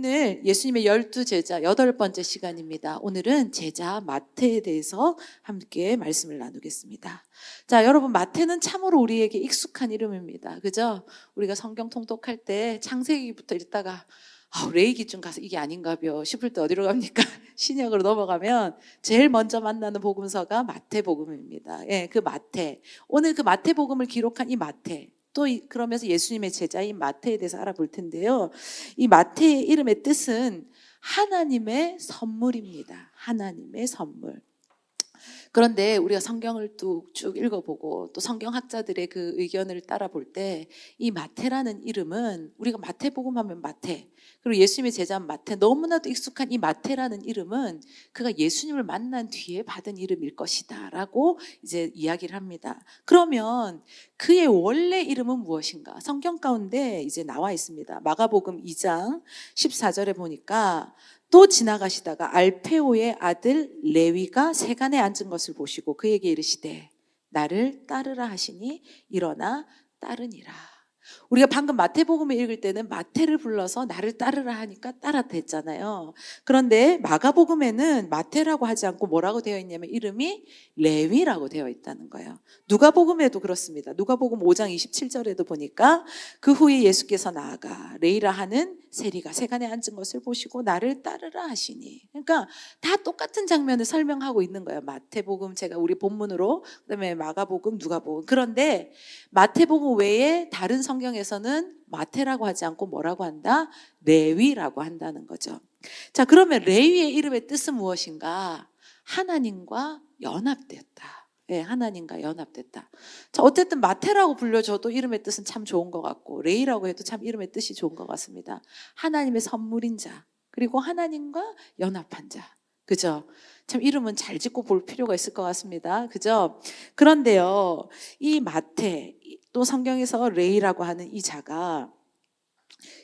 오늘 예수님의 12제자 8번째 시간입니다. 오늘은 제자 마태에 대해서 함께 말씀을 나누겠습니다. 자, 여러분, 마태는 참으로 우리에게 익숙한 이름입니다. 그죠? 우리가 성경 통독할 때 창세기부터 읽다가 레위기쯤 가서 이게 아닌가벼 싶을 때 어디로 갑니까? 신약으로 넘어가면 제일 먼저 만나는 복음서가 마태복음입니다. 예, 그 마태. 오늘 그 마태복음을 기록한 이 마태. 또 그러면서 예수님의 제자인 마태에 대해서 알아볼 텐데요. 이 마태의 이름의 뜻은 하나님의 선물입니다. 하나님의 선물. 그런데 우리가 성경을 쭉 읽어보고 또 성경학자들의 그 의견을 따라 볼 때 이 마태라는 이름은, 우리가 마태복음 하면 마태, 그리고 예수님의 제자인 마태, 너무나도 익숙한 이 마태라는 이름은 그가 예수님을 만난 뒤에 받은 이름일 것이다 라고 이제 이야기를 합니다. 그러면 그의 원래 이름은 무엇인가? 성경 가운데 이제 나와 있습니다. 마가복음 2장 14절에 보니까 또 지나가시다가 알페오의 아들 레위가 세간에 앉은 것을 보시고 그에게 이르시되 나를 따르라 하시니 일어나 따르니라. 우리가 방금 마태복음을 읽을 때는 마태를 불러서 나를 따르라 하니까 따라댔잖아요. 그런데 마가복음에는 마태라고 하지 않고 뭐라고 되어 있냐면 이름이 레위라고 되어 있다는 거예요. 누가복음에도 그렇습니다. 누가복음 5장 27절에도 보니까 그 후에 예수께서 나아가 레위라 하는 세리가 세간에 앉은 것을 보시고 나를 따르라 하시니. 그러니까 다 똑같은 장면을 설명하고 있는 거예요. 마태복음, 제가 우리 본문으로, 그다음에 마가복음, 누가복음. 그런데 마태복음 외에 다른 성경에서는 마태라고 하지 않고 뭐라고 한다? 레위라고 한다는 거죠. 자, 그러면 레위의 이름의 뜻은 무엇인가? 하나님과 연합되었다. 예, 하나님과 연합됐다. 자, 어쨌든 마태라고 불려줘도 이름의 뜻은 참 좋은 것 같고, 레위라고 해도 참 이름의 뜻이 좋은 것 같습니다. 하나님의 선물인 자, 그리고 하나님과 연합한 자. 그죠? 참 이름은 잘 짓고 볼 필요가 있을 것 같습니다. 그죠? 그런데요, 이 마태, 또 성경에서 레위라고 하는 이 자가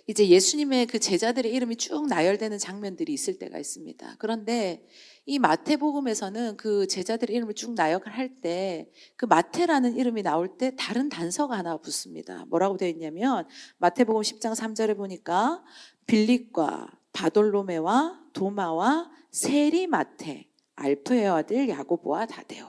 이제 예수님의 그 제자들의 이름이 쭉 나열되는 장면들이 있을 때가 있습니다. 그런데 이 마태복음에서는 그 제자들의 이름을 쭉 나열할 때 그 마태라는 이름이 나올 때 다른 단서가 하나 붙습니다. 뭐라고 되어 있냐면 마태복음 10장 3절에 보니까 빌립과 바돌로메와 도마와 세리 마태, 알프의 아들 야고보와 다데오.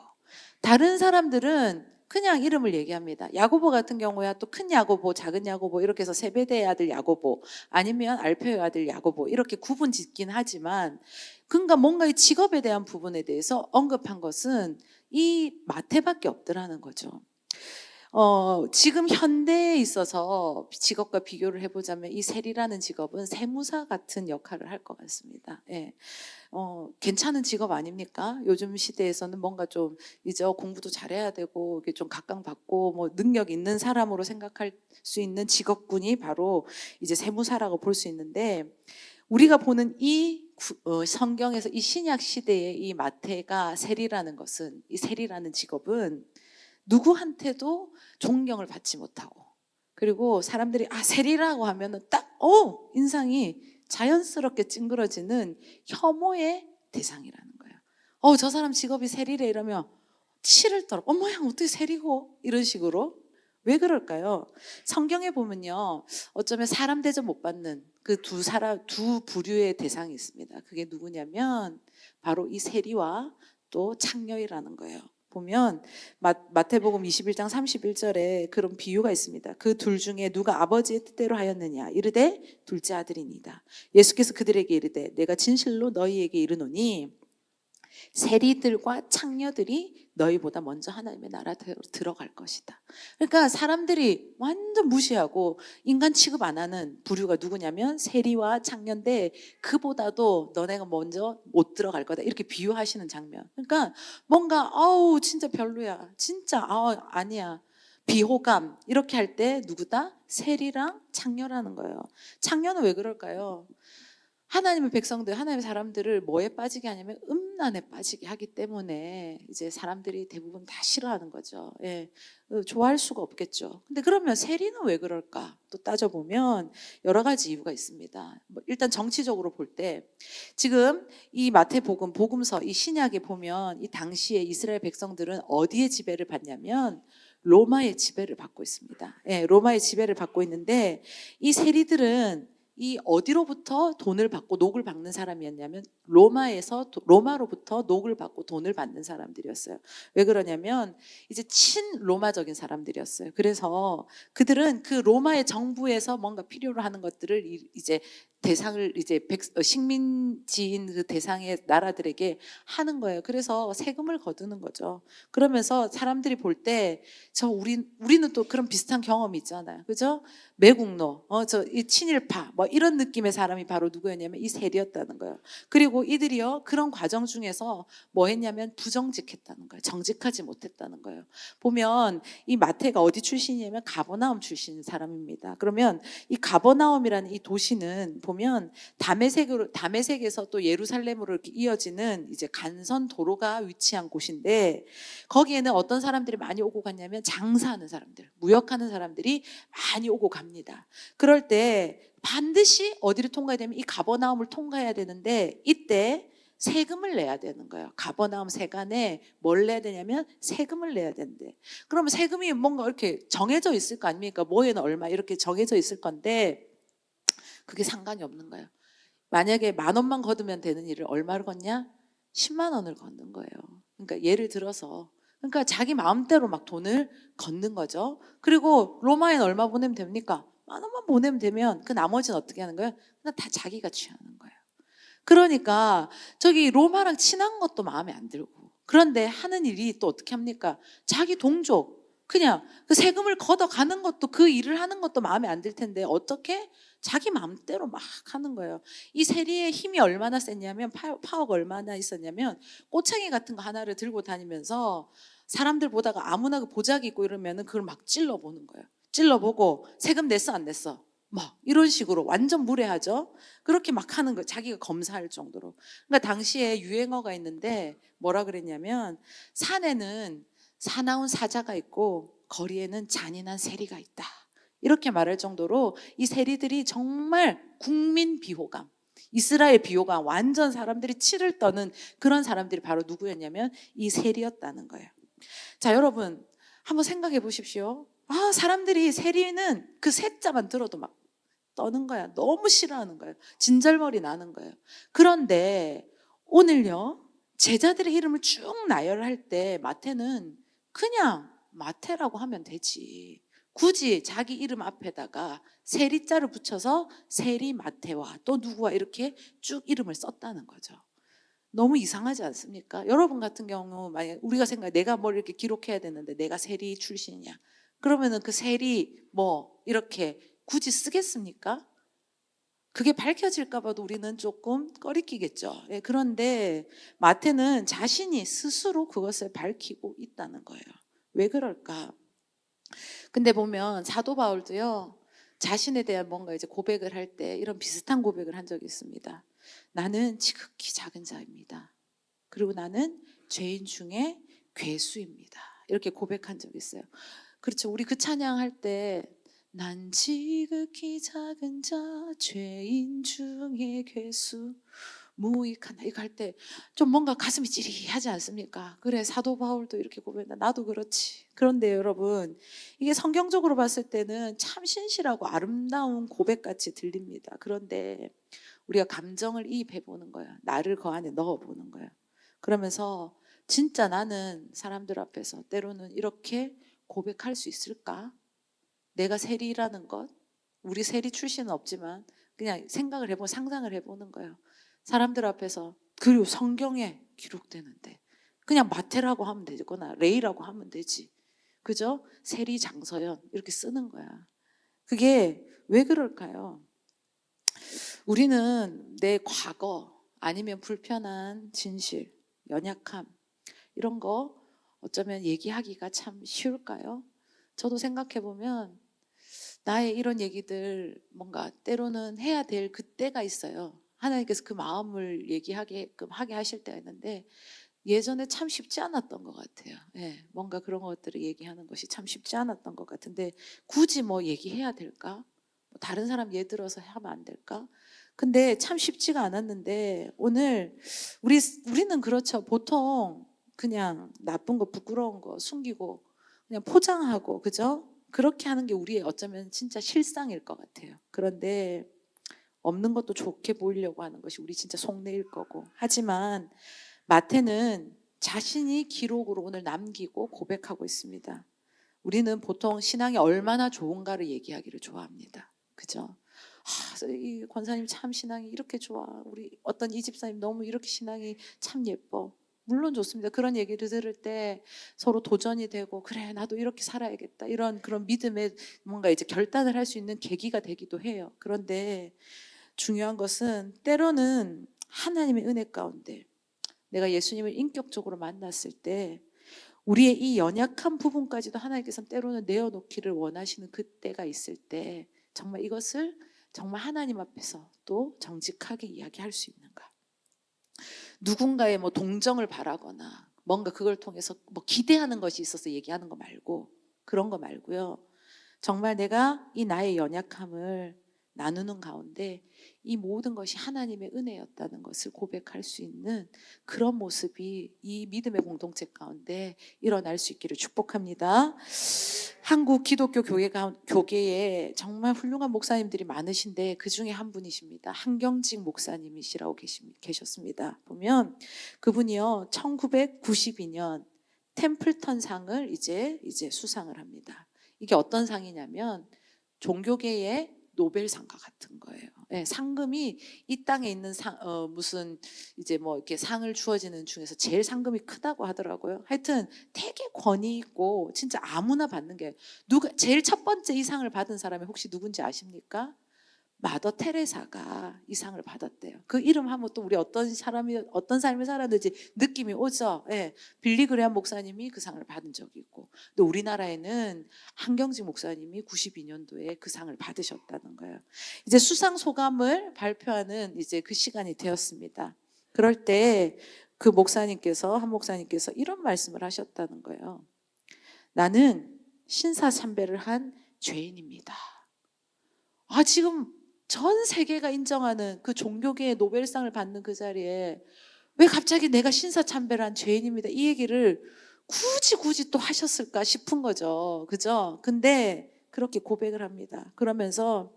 다른 사람들은 그냥 이름을 얘기합니다. 야고보 같은 경우야 또 큰 야고보, 작은 야고보 이렇게 해서 세베대의 아들 야고보, 아니면 알페의 아들 야고보 이렇게 구분 짓긴 하지만, 그러니까 뭔가 이 직업에 대한 부분에 대해서 언급한 것은 이 마태밖에 없더라는 거죠. 지금 현대에 있어서 직업과 비교를 해보자면 이 세리라는 직업은 세무사 같은 역할을 할 것 같습니다. 예. 괜찮은 직업 아닙니까? 요즘 시대에서는 뭔가 좀 이제 공부도 잘해야 되고 이게 좀 각광받고 뭐 능력 있는 사람으로 생각할 수 있는 직업군이 바로 이제 세무사라고 볼 수 있는데, 우리가 보는 이 성경에서 이 신약 시대의 이 마태가 세리라는 것은, 이 세리라는 직업은 누구한테도 존경을 받지 못하고, 그리고 사람들이 세리라고 하면은 딱 인상이 자연스럽게 찡그러지는 혐오의 대상이라는 거예요. 저 사람 직업이 세리래 이러면 치를 떨어. 어머야, 어떻게 세리고? 이런 식으로. 왜 그럴까요? 성경에 보면요, 어쩌면 사람 대접 못 받는 그 두 부류의 대상이 있습니다. 그게 누구냐면 바로 이 세리와 또 창녀이라는 거예요. 보면 마태복음 21장 31절에 그런 비유가 있습니다. 그 둘 중에 누가 아버지의 뜻대로 하였느냐 이르되 둘째 아들이니이다. 예수께서 그들에게 이르되 내가 진실로 너희에게 이르노니 세리들과 창녀들이 너희보다 먼저 하나님의 나라에 들어갈 것이다. 그러니까 사람들이 완전 무시하고 인간 취급 안 하는 부류가 누구냐면 세리와 창녀인데, 그보다도 너네가 먼저 못 들어갈 거다 이렇게 비유하시는 장면. 그러니까 뭔가 진짜 별로야, 진짜 아니야, 비호감 이렇게 할 때 누구다? 세리랑 창녀라는 거예요. 창녀는 왜 그럴까요? 하나님의 백성들, 하나님의 사람들을 뭐에 빠지게 하냐면 음란에 빠지게 하기 때문에 이제 사람들이 대부분 다 싫어하는 거죠. 예, 좋아할 수가 없겠죠. 근데 그러면 세리는 왜 그럴까? 또 따져보면 여러 가지 이유가 있습니다. 일단 정치적으로 볼 때 지금 이 마태복음, 복음서, 이 신약에 보면 이 당시에 이스라엘 백성들은 어디에 지배를 받냐면 로마의 지배를 받고 있습니다. 예, 로마의 지배를 받고 있는데 이 세리들은 이 어디로부터 돈을 받고 녹을 받는 사람이었냐면 로마로부터 녹을 받고 돈을 받는 사람들이었어요. 왜 그러냐면 이제 친로마적인 사람들이었어요. 그래서 그들은 그 로마의 정부에서 뭔가 필요로 하는 것들을 이제 대상을 이제 식민지인 그 대상의 나라들에게 하는 거예요. 그래서 세금을 거두는 거죠. 그러면서 사람들이 볼 때 우리는 또 그런 비슷한 경험이 있잖아요. 그죠? 매국노, 저 이 친일파, 뭐 이런 느낌의 사람이 바로 누구였냐면 이 세리였다는 거예요. 그리고 이들이요 그런 과정 중에서 뭐 했냐면 부정직했다는 거예요. 정직하지 못했다는 거예요. 보면 이 마태가 어디 출신이냐면 가버나움 출신 사람입니다. 그러면 이 가버나움이라는 이 도시는 보면 다메섹에서 또 예루살렘으로 이렇게 이어지는 이제 간선 도로가 위치한 곳인데 거기에는 어떤 사람들이 많이 오고 갔냐면 장사하는 사람들, 무역하는 사람들이 많이 오고 갑니다. 그럴 때 반드시 어디를 통과해야 되면 이 가버나움을 통과해야 되는데 이때 세금을 내야 되는 거예요. 가버나움 세관에 뭘 내야 되냐면 세금을 내야 된대. 그러면 세금이 뭔가 이렇게 정해져 있을 거 아닙니까? 뭐에는 얼마 이렇게 정해져 있을 건데 그게 상관이 없는 거예요. 만약에 10,000원만 걷으면 되는 일을 얼마를 걷냐? 10만 원을 걷는 거예요. 그러니까 예를 들어서 그러니까 자기 마음대로 막 돈을 걷는 거죠. 그리고 로마에는 얼마 보내면 됩니까? 10,000원만 보내면 되면 그 나머지는 어떻게 하는 거예요? 그냥 다 자기가 취하는 거예요. 그러니까 저기 로마랑 친한 것도 마음에 안 들고 그런데 하는 일이 또 어떻게 합니까? 자기 동족 그냥 그 세금을 걷어가는 것도 그 일을 하는 것도 마음에 안 들 텐데 어떻게? 자기 마음대로 막 하는 거예요. 이 세리의 힘이 얼마나 셌냐면 파워가 얼마나 있었냐면 꼬챙이 같은 거 하나를 들고 다니면서 사람들 보다가 아무나 그 보자기 있고 이러면은 그걸 막 찔러보는 거예요. 찔러보고 세금 냈어 안 냈어? 막 이런 식으로 완전 무례하죠. 그렇게 막 하는 거 자기가 검사할 정도로. 그러니까 당시에 유행어가 있는데 뭐라 그랬냐면 산에는 사나운 사자가 있고 거리에는 잔인한 세리가 있다. 이렇게 말할 정도로 이 세리들이 정말 국민 비호감, 이스라엘 비호감, 완전 사람들이 치를 떠는 그런 사람들이 바로 누구였냐면 이 세리였다는 거예요. 자, 여러분 한번 생각해 보십시오. 사람들이 세리는 그 세자만 들어도 막 떠는 거야. 너무 싫어하는 거예요. 진절머리 나는 거예요. 그런데 오늘요 제자들의 이름을 쭉 나열할 때 마태는 그냥 마태라고 하면 되지. 굳이 자기 이름 앞에다가 세리자를 붙여서 세리 마태와 또 누구와 이렇게 쭉 이름을 썼다는 거죠. 너무 이상하지 않습니까? 여러분 같은 경우 만약 우리가 생각해 내가 뭘 이렇게 기록해야 되는데 내가 세리 출신이야. 그러면은 그 세리 뭐 이렇게 굳이 쓰겠습니까? 그게 밝혀질까 봐도 우리는 조금 꺼리끼겠죠. 예, 그런데 마태는 자신이 스스로 그것을 밝히고 있다는 거예요. 왜 그럴까? 근데 보면 사도 바울도요. 자신에 대한 뭔가 이제 고백을 할 때 이런 비슷한 고백을 한 적이 있습니다. 나는 지극히 작은 자입니다. 그리고 나는 죄인 중에 괴수입니다. 이렇게 고백한 적이 있어요. 그렇죠. 우리 그 찬양할 때 난 지극히 작은 자 죄인 중에 괴수 무익하다 이거 할 때 좀 뭔가 가슴이 찌릿하지 않습니까? 그래 사도 바울도 이렇게 고백한다. 나도 그렇지. 그런데 여러분 이게 성경적으로 봤을 때는 참 신실하고 아름다운 고백같이 들립니다. 그런데 우리가 감정을 이입해 보는 거야. 나를 그 안에 넣어 보는 거야. 그러면서 진짜 나는 사람들 앞에서 때로는 이렇게 고백할 수 있을까? 내가 세리라는 것, 우리 세리 출신은 없지만 그냥 생각을 해보고 상상을 해보는 거예요. 사람들 앞에서 그리고 성경에 기록되는데 그냥 마태라고 하면 되거나 레이라고 하면 되지. 그죠? 세리 장서연 이렇게 쓰는 거야. 그게 왜 그럴까요? 우리는 내 과거 아니면 불편한 진실, 연약함 이런 거 어쩌면 얘기하기가 참 쉬울까요? 저도 생각해 보면 나의 이런 얘기들 뭔가 때로는 해야 될 그때가 있어요. 하나님께서 그 마음을 얘기하게끔 하게 하실 때가 있는데 예전에 참 쉽지 않았던 것 같아요. 예, 뭔가 그런 것들을 얘기하는 것이 참 쉽지 않았던 것 같은데 굳이 뭐 얘기해야 될까? 뭐 다른 사람 예 들어서 하면 안 될까? 근데 참 쉽지가 않았는데 오늘 우리는 그렇죠. 보통 그냥 나쁜 거 부끄러운 거 숨기고 그냥 포장하고 그죠? 그렇게 하는 게 우리의 어쩌면 진짜 실상일 것 같아요. 그런데 없는 것도 좋게 보이려고 하는 것이 우리 진짜 속내일 거고. 하지만 마태는 자신이 기록으로 오늘 남기고 고백하고 있습니다. 우리는 보통 신앙이 얼마나 좋은가를 얘기하기를 좋아합니다. 그죠? 이 권사님 참 신앙이 이렇게 좋아. 우리 어떤 이 집사님 너무 이렇게 신앙이 참 예뻐. 물론 좋습니다. 그런 얘기를 들을 때 서로 도전이 되고, 그래 나도 이렇게 살아야겠다, 이런 그런 믿음의 뭔가 이제 결단을 할 수 있는 계기가 되기도 해요. 그런데 중요한 것은 때로는 하나님의 은혜 가운데 내가 예수님을 인격적으로 만났을 때 우리의 이 연약한 부분까지도 하나님께서는 때로는 내어놓기를 원하시는 그때가 있을 때 정말 이것을 정말 하나님 앞에서 또 정직하게 이야기할 수 있는가. 누군가의 뭐 동정을 바라거나 뭔가 그걸 통해서 뭐 기대하는 것이 있어서 얘기하는 거 말고, 그런 거 말고요. 정말 내가 이 나의 연약함을 나누는 가운데 이 모든 것이 하나님의 은혜였다는 것을 고백할 수 있는 그런 모습이 이 믿음의 공동체 가운데 일어날 수 있기를 축복합니다. 한국 기독교 교계에 정말 훌륭한 목사님들이 많으신데 그 중에 한 분이십니다. 한경직 목사님이시라고 계셨습니다. 보면 그분이요 1992년 템플턴 상을 이제 수상을 합니다. 이게 어떤 상이냐면 종교계의 노벨상과 같은 거예요. 네, 상금이 이 땅에 있는 무슨 이제 뭐 이렇게 상을 주어지는 중에서 제일 상금이 크다고 하더라고요. 하여튼 되게 권위 있고 진짜 아무나 받는 게, 누가 제일 첫 번째 이 상을 받은 사람이 혹시 누군지 아십니까? 마더 테레사가 이 상을 받았대요. 그 이름 하면 또 우리 어떤 삶을 살았는지 느낌이 오죠. 예, 빌리그레암 목사님이 그 상을 받은 적이 있고, 또 우리나라에는 한경직 목사님이 92년도에 그 상을 받으셨다는 거예요. 이제 수상 소감을 발표하는 이제 그 시간이 되었습니다. 그럴 때 그 한 목사님께서 이런 말씀을 하셨다는 거예요. 나는 신사참배를 한 죄인입니다. 지금 전 세계가 인정하는 그 종교계의 노벨상을 받는 그 자리에 왜 갑자기 내가 신사참배를 한 죄인입니다, 이 얘기를 굳이 또 하셨을까 싶은 거죠. 그죠? 근데 그렇게 고백을 합니다. 그러면서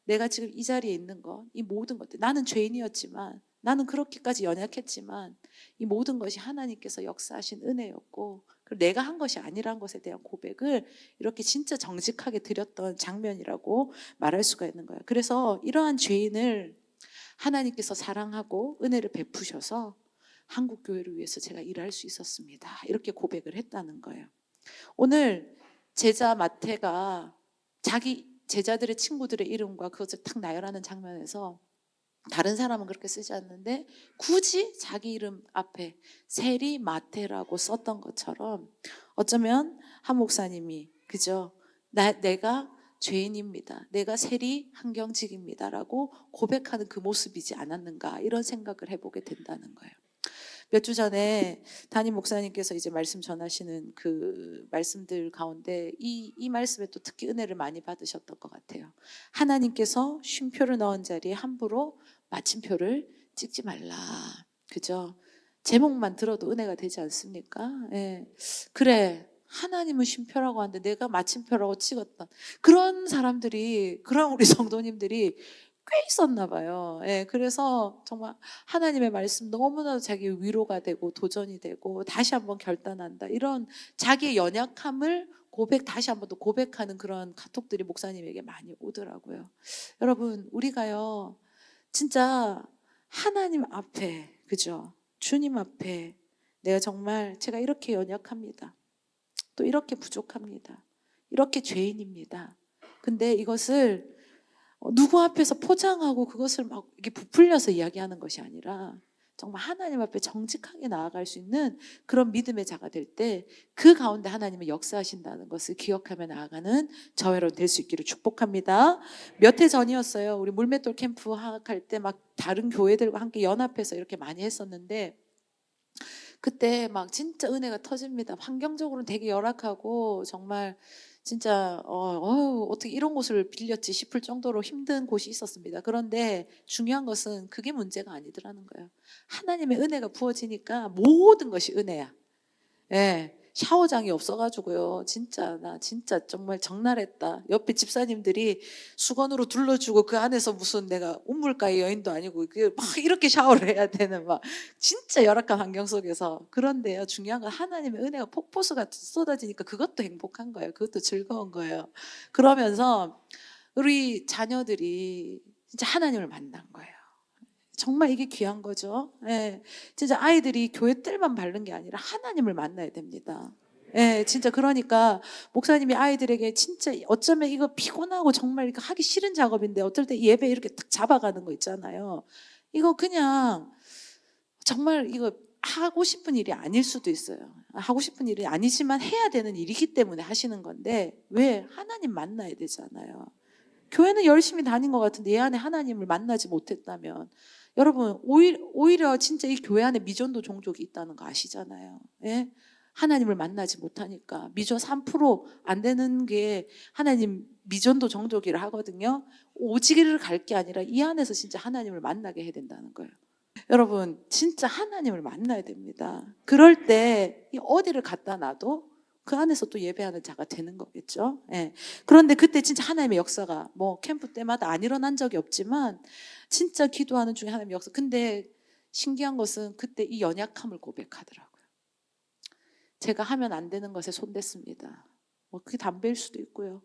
내가 지금 이 자리에 있는 거, 이 모든 것들, 나는 죄인이었지만, 나는 그렇게까지 연약했지만 이 모든 것이 하나님께서 역사하신 은혜였고, 내가 한 것이 아니란 것에 대한 고백을 이렇게 진짜 정직하게 드렸던 장면이라고 말할 수가 있는 거예요. 그래서 이러한 죄인을 하나님께서 사랑하고 은혜를 베푸셔서 한국 교회를 위해서 제가 일할 수 있었습니다, 이렇게 고백을 했다는 거예요. 오늘 제자 마태가 자기 제자들의 친구들의 이름과 그것을 탁 나열하는 장면에서 다른 사람은 그렇게 쓰지 않는데 굳이 자기 이름 앞에 세리 마태라고 썼던 것처럼 어쩌면 한 목사님이 그죠? 내가 죄인입니다, 내가 세리 한경직입니다라고 고백하는 그 모습이지 않았는가, 이런 생각을 해보게 된다는 거예요. 몇 주 전에 담임 목사님께서 이제 말씀 전하시는 그 말씀들 가운데 이 말씀에 또 특히 은혜를 많이 받으셨던 것 같아요. 하나님께서 쉼표를 넣은 자리에 함부로 마침표를 찍지 말라. 그죠? 제목만 들어도 은혜가 되지 않습니까? 예. 그래, 하나님은 쉼표라고 하는데 내가 마침표라고 찍었던 그런 사람들이, 그런 우리 성도님들이 꽤 있었나 봐요. 예, 그래서 정말 하나님의 말씀 너무나도 자기 위로가 되고 도전이 되고 다시 한번 결단한다, 이런 자기의 연약함을 다시 한번 또 고백하는 그런 카톡들이 목사님에게 많이 오더라고요. 여러분, 우리가요 진짜 하나님 앞에, 그죠? 주님 앞에 제가 이렇게 연약합니다, 또 이렇게 부족합니다, 이렇게 죄인입니다. 근데 이것을 누구 앞에서 포장하고 그것을 막 이렇게 부풀려서 이야기하는 것이 아니라 정말 하나님 앞에 정직하게 나아갈 수 있는 그런 믿음의 자가 될 때 그 가운데 하나님은 역사하신다는 것을 기억하며 나아가는 저와 여러분 될 수 있기를 축복합니다. 몇 해 전이었어요. 우리 물맷돌 캠프 할 때 막 다른 교회들과 함께 연합해서 이렇게 많이 했었는데, 그때 막 진짜 은혜가 터집니다. 환경적으로는 되게 열악하고 정말 진짜 어떻게 이런 곳을 빌렸지 싶을 정도로 힘든 곳이 있었습니다. 그런데 중요한 것은 그게 문제가 아니더라는 거예요. 하나님의 은혜가 부어지니까 모든 것이 은혜야. 예. 샤워장이 없어가지고요. 진짜 나 진짜 정말 적나랬다. 옆에 집사님들이 수건으로 둘러주고 그 안에서 무슨 내가 운물가의 여인도 아니고 막 이렇게 샤워를 해야 되는 막 진짜 열악한 환경 속에서. 그런데요, 중요한 건 하나님의 은혜가 폭포수가 쏟아지니까 그것도 행복한 거예요. 그것도 즐거운 거예요. 그러면서 우리 자녀들이 진짜 하나님을 만난 거예요. 정말 이게 귀한 거죠. 예. 진짜 아이들이 교회 뜰만 바른 게 아니라 하나님을 만나야 됩니다. 예, 진짜 그러니까 목사님이 아이들에게 진짜 어쩌면 이거 피곤하고 정말 이거 하기 싫은 작업인데 어떨 때 예배 이렇게 딱 잡아가는 거 있잖아요. 이거 그냥 정말 이거 하고 싶은 일이 아닐 수도 있어요. 하고 싶은 일이 아니지만 해야 되는 일이기 때문에 하시는 건데 왜 하나님 만나야 되잖아요. 교회는 열심히 다닌 것 같은데 얘 안에 하나님을 만나지 못했다면 여러분 오히려 진짜 이 교회 안에 미전도 종족이 있다는 거 아시잖아요. 예? 하나님을 만나지 못하니까 미전 3%안 되는 게 하나님 미전도 종족이라 하거든요. 오지기를 갈 게 아니라 이 안에서 진짜 하나님을 만나게 해야 된다는 거예요. 여러분 진짜 하나님을 만나야 됩니다. 그럴 때 어디를 갖다 놔도 그 안에서 또 예배하는 자가 되는 거겠죠. 예. 그런데 그때 진짜 하나님의 역사가 뭐 캠프 때마다 안 일어난 적이 없지만 진짜 기도하는 중에 하나님의 역사. 근데 신기한 것은 그때 이 연약함을 고백하더라고요. 제가 하면 안 되는 것에 손댔습니다. 뭐 그게 담배일 수도 있고요.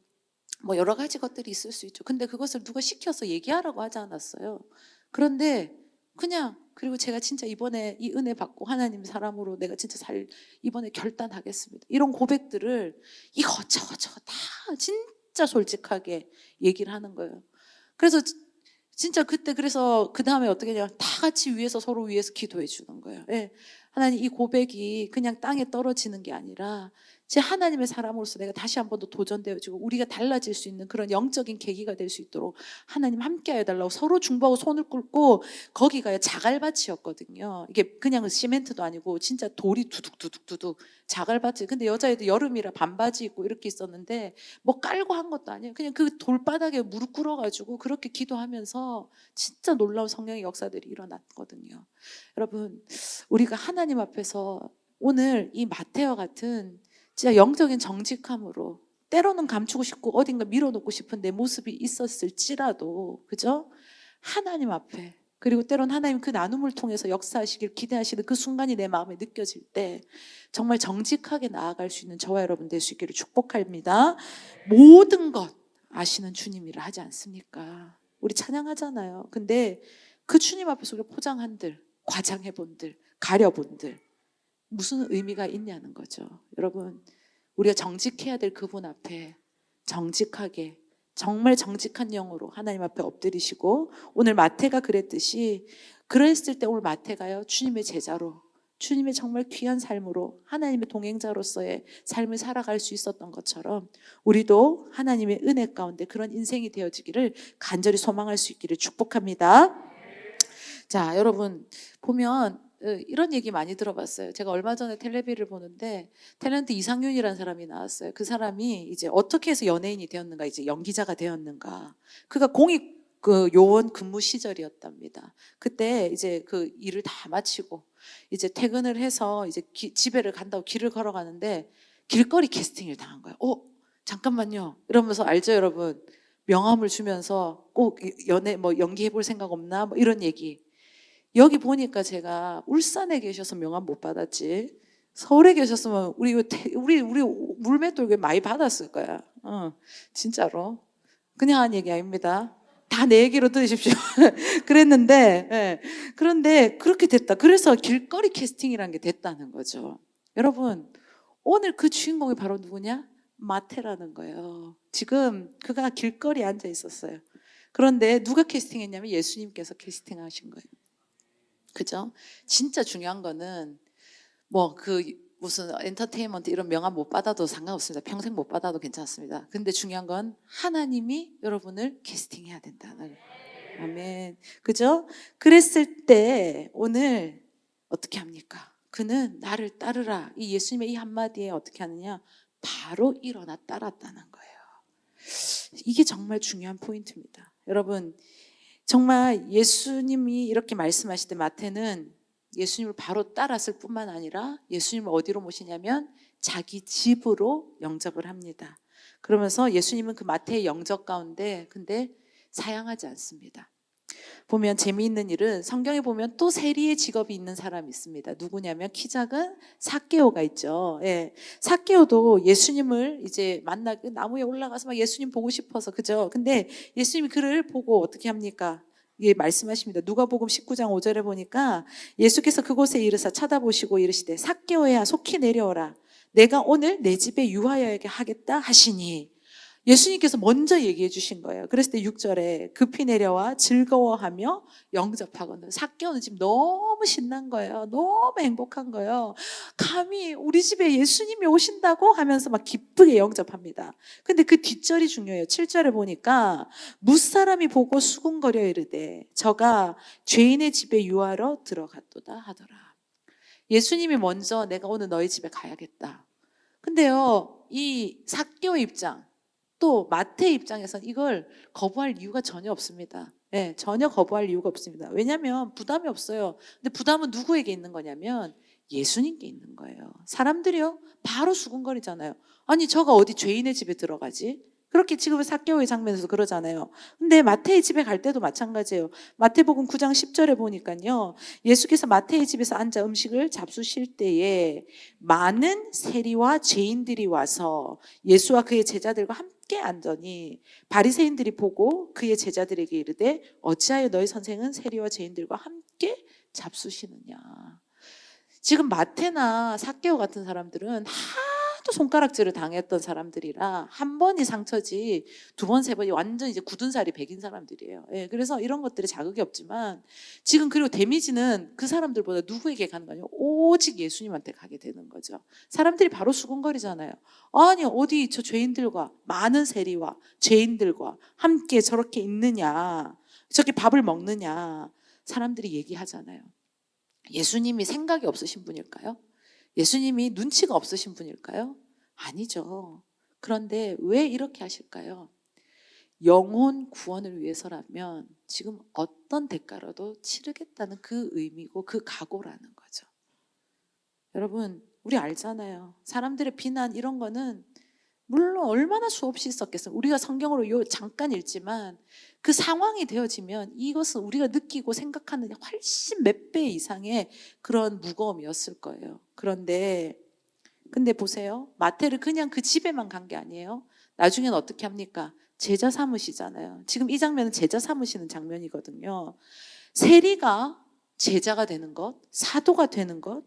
뭐 여러 가지 것들이 있을 수 있죠. 근데 그것을 누가 시켜서 얘기하라고 하지 않았어요. 그런데 그냥 그리고 제가 진짜 이번에 이 은혜 받고 하나님 사람으로 내가 진짜 이번에 결단하겠습니다. 이런 고백들을 이거저거 다 진짜 솔직하게 얘기를 하는 거예요. 그래서 진짜 그때 그래서 그 다음에 어떻게 하냐면 다 같이 위에서 서로 위에서 기도해 주는 거예요. 예. 하나님 이 고백이 그냥 땅에 떨어지는 게 아니라 제 하나님의 사람으로서 내가 다시 한 번 더 도전되어지고 우리가 달라질 수 있는 그런 영적인 계기가 될 수 있도록 하나님 함께 해달라고 서로 중보하고 손을 꿇고 거기가 자갈밭이었거든요. 이게 그냥 시멘트도 아니고 진짜 돌이 두둑두둑두둑 자갈밭이. 근데 여자애들 여름이라 반바지 입고 이렇게 있었는데 뭐 깔고 한 것도 아니에요. 그냥 그 돌바닥에 무릎 꿇어가지고 그렇게 기도하면서 진짜 놀라운 성령의 역사들이 일어났거든요. 여러분 우리가 하나님 앞에서 오늘 이 마태와 같은 진짜 영적인 정직함으로 때로는 감추고 싶고 어딘가 밀어놓고 싶은 내 모습이 있었을지라도 그죠? 하나님 앞에 그리고 때론 하나님 그 나눔을 통해서 역사하시길 기대하시는 그 순간이 내 마음에 느껴질 때 정말 정직하게 나아갈 수 있는 저와 여러분 될 수 있기를 축복합니다. 모든 것 아시는 주님이라 하지 않습니까? 우리 찬양하잖아요. 근데 그 주님 앞에서 우리가 포장한들 과장해본들 가려본들 무슨 의미가 있냐는 거죠. 여러분 우리가 정직해야 될 그분 앞에 정직하게 정말 정직한 영으로 하나님 앞에 엎드리시고 오늘 마태가 그랬듯이 그랬을 때 오늘 마태가요 주님의 제자로 주님의 정말 귀한 삶으로 하나님의 동행자로서의 삶을 살아갈 수 있었던 것처럼 우리도 하나님의 은혜 가운데 그런 인생이 되어지기를 간절히 소망할 수 있기를 축복합니다. 자, 여러분 보면 이런 얘기 많이 들어봤어요. 제가 얼마 전에 텔레비를 보는데 탤런트 이상윤이라는 사람이 나왔어요. 그 사람이 이제 어떻게 해서 연예인이 되었는가, 이제 연기자가 되었는가. 그가 공익 그 요원 근무 시절이었답니다. 그때 이제 그 일을 다 마치고 이제 퇴근을 해서 이제 집에를 간다고 길을 걸어가는데 길거리 캐스팅을 당한 거예요. 잠깐만요. 이러면서 알죠, 여러분? 명함을 주면서 꼭 뭐 연기해볼 생각 없나? 뭐 이런 얘기. 여기 보니까 제가 울산에 계셔서 명함 못 받았지. 서울에 계셨으면 우리 물맷돌 많이 받았을 거야. 진짜로. 그냥 한 얘기 아닙니다. 다 내 얘기로 들으십시오. 그랬는데, 예. 그런데 그렇게 됐다. 그래서 길거리 캐스팅이라는 게 됐다는 거죠. 여러분, 오늘 그 주인공이 바로 누구냐? 마태라는 거예요. 지금 그가 길거리에 앉아 있었어요. 그런데 누가 캐스팅했냐면 예수님께서 캐스팅하신 거예요. 그죠? 진짜 중요한 거는 뭐 그 무슨 엔터테인먼트 이런 명함 못 받아도 상관없습니다. 평생 못 받아도 괜찮습니다. 근데 중요한 건 하나님이 여러분을 캐스팅해야 된다는 거예요. 아멘. 그죠? 그랬을 때 오늘 어떻게 합니까? 그는 나를 따르라. 이 예수님의 이 한마디에 어떻게 하느냐? 바로 일어나 따랐다는 거예요. 이게 정말 중요한 포인트입니다. 여러분 정말 예수님이 이렇게 말씀하실 때 마태는 예수님을 바로 따랐을 뿐만 아니라 예수님을 어디로 모시냐면 자기 집으로 영접을 합니다. 그러면서 예수님은 그 마태의 영접 가운데 근데 사양하지 않습니다. 보면 재미있는 일은 성경에 보면 또 세리의 직업이 있는 사람이 있습니다. 누구냐면 키 작은 삭개오가 있죠. 예. 삭개오도 예수님을 이제 만나고 나무에 올라가서 막 예수님 보고 싶어서 그죠. 근데 예수님이 그를 보고 어떻게 합니까? 예, 말씀하십니다. 누가복음 19장 5절에 보니까 예수께서 그곳에 이르사 쳐다보시고 이르시되 삭개오야 속히 내려오라. 내가 오늘 내 집에 유하여에게 하겠다 하시니 예수님께서 먼저 얘기해 주신 거예요. 그랬을 때 6절에 급히 내려와 즐거워하며 영접하거든. 삭개오는 지금 너무 신난 거예요. 너무 행복한 거예요. 감히 우리 집에 예수님이 오신다고 하면서 막 기쁘게 영접합니다. 근데 그 뒷절이 중요해요. 7절에 보니까 무사람이 보고 수군거려 이르되 저가 죄인의 집에 유하러 들어갔도다 하더라. 예수님이 먼저 내가 오늘 너희 집에 가야겠다. 근데요, 이 삭개오 입장 또 마태 입장에서는 이걸 거부할 이유가 전혀 없습니다. 네, 전혀 거부할 이유가 없습니다. 왜냐하면 부담이 없어요. 근데 부담은 누구에게 있는 거냐면 예수님께 있는 거예요. 사람들이요 바로 수군거리잖아요. 아니 저가 어디 죄인의 집에 들어가지? 그렇게 지금 삭개오의 장면에서 그러잖아요. 근데 마태의 집에 갈 때도 마찬가지예요. 마태복음 9장 10절에 보니까요. 예수께서 마태의 집에서 앉아 음식을 잡수실 때에 많은 세리와 죄인들이 와서 예수와 그의 제자들과 함께 앉으니 바리새인들이 보고 그의 제자들에게 이르되 어찌하여 너희 선생은 세리와 죄인들과 함께 잡수시느냐. 지금 마태나 삭개오 같은 사람들은 하도 손가락질을 당했던 사람들이라 한 번이 상처지 두 번, 세 번이 완전 이제 굳은 살이 배긴 사람들이에요. 예, 그래서 이런 것들에 자극이 없지만 지금 그리고 데미지는 그 사람들보다 누구에게 가는 거냐? 오직 예수님한테 가게 되는 거죠. 사람들이 바로 수군거리잖아요. 아니 어디 저 죄인들과 많은 세리와 죄인들과 함께 저렇게 있느냐? 저렇게 밥을 먹느냐? 사람들이 얘기하잖아요. 예수님이 생각이 없으신 분일까요? 예수님이 눈치가 없으신 분일까요? 아니죠. 그런데 왜 이렇게 하실까요? 영혼 구원을 위해서라면 지금 어떤 대가라도 치르겠다는 그 의미고 그 각오라는 거죠. 여러분, 우리 알잖아요. 사람들의 비난 이런 거는 물론 얼마나 수없이 있었겠어요. 우리가 성경으로 잠깐 읽지만 그 상황이 되어지면 이것은 우리가 느끼고 생각하는 훨씬 몇 배 이상의 그런 무거움이었을 거예요. 근데 보세요. 마태를 그냥 그 집에만 간 게 아니에요. 나중엔 어떻게 합니까? 제자 삼으시잖아요. 지금 이 장면은 제자 삼으시는 장면이거든요. 세리가 제자가 되는 것, 사도가 되는 것,